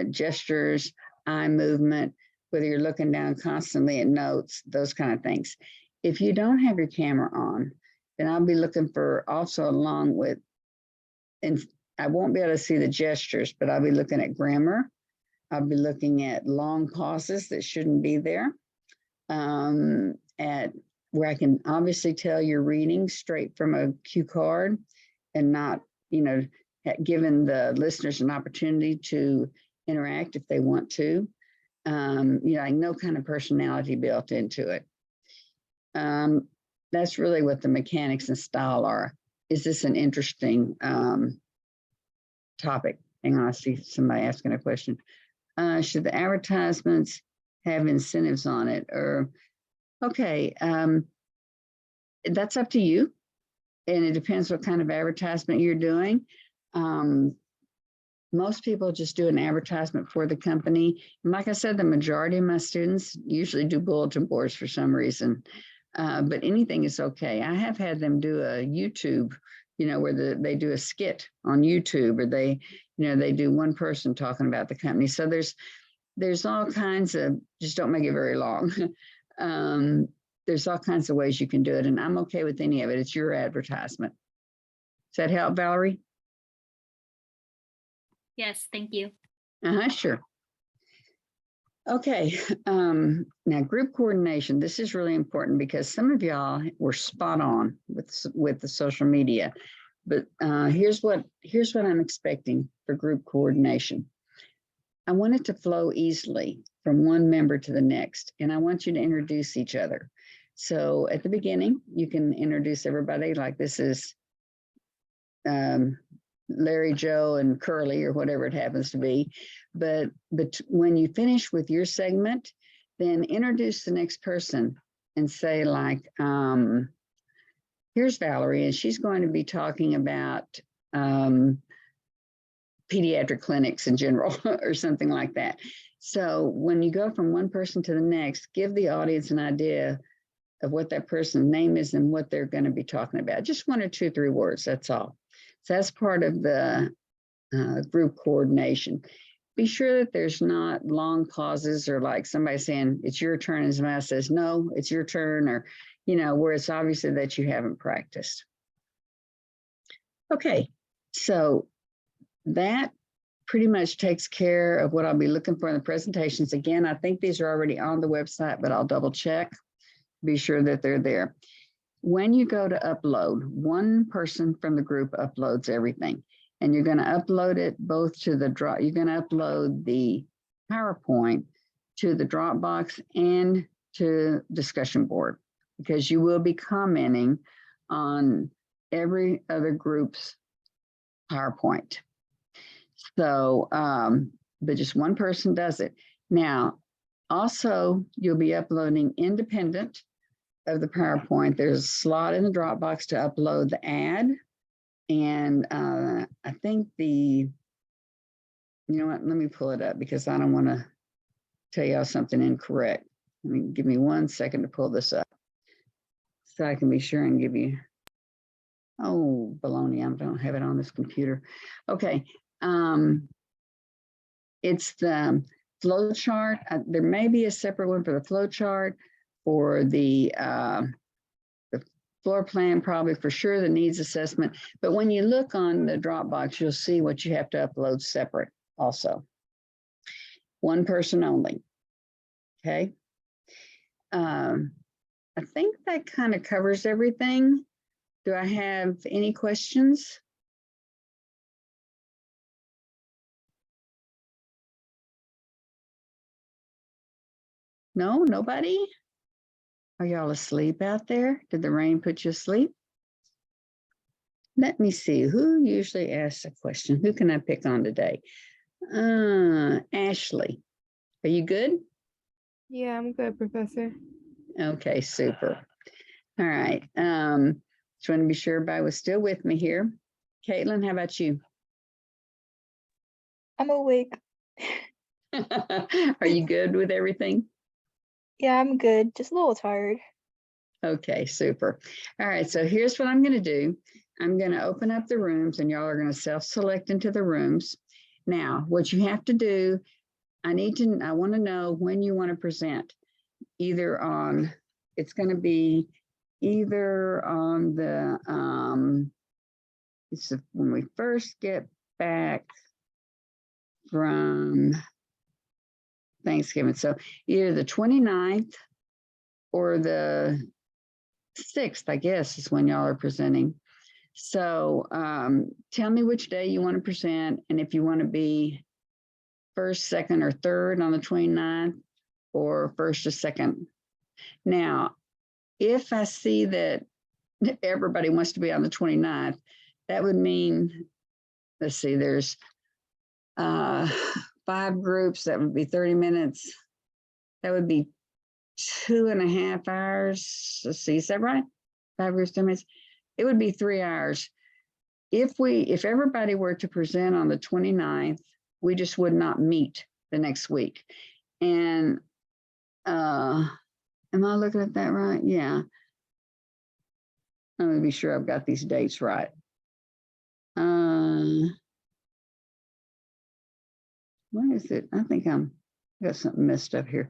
gestures, eye movement, whether you're looking down constantly at notes, those kind of things. If you don't have your camera on, then I'll be looking for also along with, and I won't be able to see the gestures, but I'll be looking at grammar. I'll be looking at long pauses that shouldn't be there, at where I can obviously tell you're reading straight from a cue card and not, you know, giving the listeners an opportunity to interact if they want to. You know, like no kind of personality built into it. That's really what the mechanics and style are. Is this an interesting topic? Hang on, I see somebody asking a question. Should the advertisements have incentives on it? Or, okay, that's up to you. And it depends what kind of advertisement you're doing. Most people just do an advertisement for the company. And like I said, the majority of my students usually do bulletin boards for some reason, but anything is okay. I have had them do a YouTube, you know, where they do a skit on YouTube, or they, you know, they do one person talking about the company. So there's all kinds of, just don't make it very long. There's all kinds of ways you can do it, and I'm okay with any of it. It's your advertisement. Does that help, Valerie? Yes, thank you. Sure. Okay, now group coordination. This is really important because some of y'all were spot on with the social media, but here's what I'm expecting for group coordination. I want it to flow easily from one member to the next, and I want you to introduce each other. So at the beginning, you can introduce everybody like this is Larry, Joe, and Curly, or whatever it happens to be. But when you finish with your segment, then introduce the next person and say like, here's Valerie, and she's going to be talking about pediatric clinics in general or something like that. So when you go from one person to the next, give the audience an idea of what that person's name is and what they're going to be talking about. Just 1 or 2, 3 words, that's all. So that's part of the group coordination. Be sure that there's not long pauses or like somebody saying, it's your turn, and somebody says, no, it's your turn, or, you know, where it's obviously that you haven't practiced. Okay, so that pretty much takes care of what I'll be looking for in the presentations. Again, I think these are already on the website, but I'll double check, be sure that they're there. When you go to upload, one person from the group uploads everything, and you're going to upload it both to the you're going to upload the PowerPoint to the Dropbox and to discussion board, because you will be commenting on every other group's PowerPoint. So, but just one person does it. Now, also, you'll be uploading independent of the PowerPoint. There's a slot in the Dropbox to upload the ad. And I think you know what, let me pull it up because I don't want to tell y'all something incorrect. Give me 1 second to pull this up so I can be sure and give you, oh, baloney, I don't have it on this computer. Okay, it's the flow chart. There may be a separate one for the flow chart, for the floor plan, probably for sure, the needs assessment. But when you look on the Dropbox, you'll see what you have to upload separate also. One person only, okay? I think that kind of covers everything. Do I have any questions? No, nobody? Are y'all asleep out there? Did the rain put you asleep? Let me see, who usually asks a question? Who can I pick on today? Ashley, are you good? Yeah, I'm good, Professor. Okay, super. All right. Just want to be sure everybody was still with me here. Caitlin, how about you? I'm awake. Are you good with everything? Yeah, I'm good. Just a little tired. Okay, super. All right, so here's what I'm going to do. I'm going to open up the rooms and y'all are going to self-select into the rooms. Now, what you have to do, I want to know when you want to present. Either on, it's going to be either on the, it's when we first get back from Thanksgiving. So either the 29th or the 6th, I guess, is when y'all are presenting. So tell me which day you want to present and if you want to be first, second, or third on the 29th or first or second. Now, if I see that everybody wants to be on the 29th, that would mean, let's see, there's 5 groups, that would be 30 minutes. That would be 2.5 hours. Let's see, is that right? 5 groups, 10 minutes. It would be 3 hours. If everybody were to present on the 29th, we just would not meet the next week. And am I looking at that right? Yeah. Let me be sure I've got these dates right. What is it? I think I got something messed up here.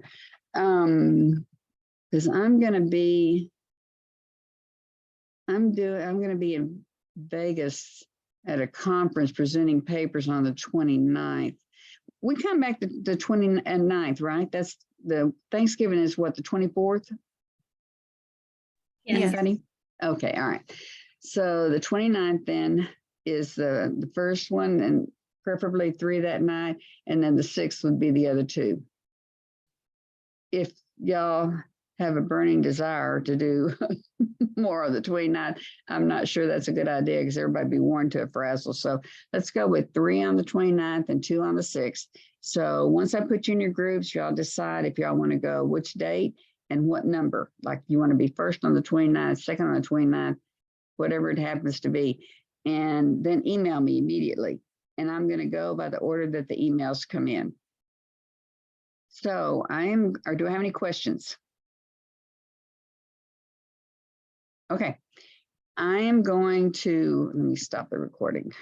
Because I'm going to be in Vegas at a conference presenting papers on the 29th. We come back to the 29th, right? That's the Thanksgiving is what, the 24th? Yes. Anybody? Okay, all right. So the 29th then is the first one, and preferably 3 that night, and then the 6th would be the other 2. If y'all have a burning desire to do more of the 29th, I'm not sure that's a good idea because everybody be worn to a frazzle. So let's go with 3 on the 29th and 2 on the 6th. So once I put you in your groups, y'all decide if y'all want to go which date and what number. Like you want to be first on the 29th, second on the 29th, whatever it happens to be. And then email me immediately. And I'm going to go by the order that the emails come in. So do I have any questions? Okay, I am going to, let me stop the recording.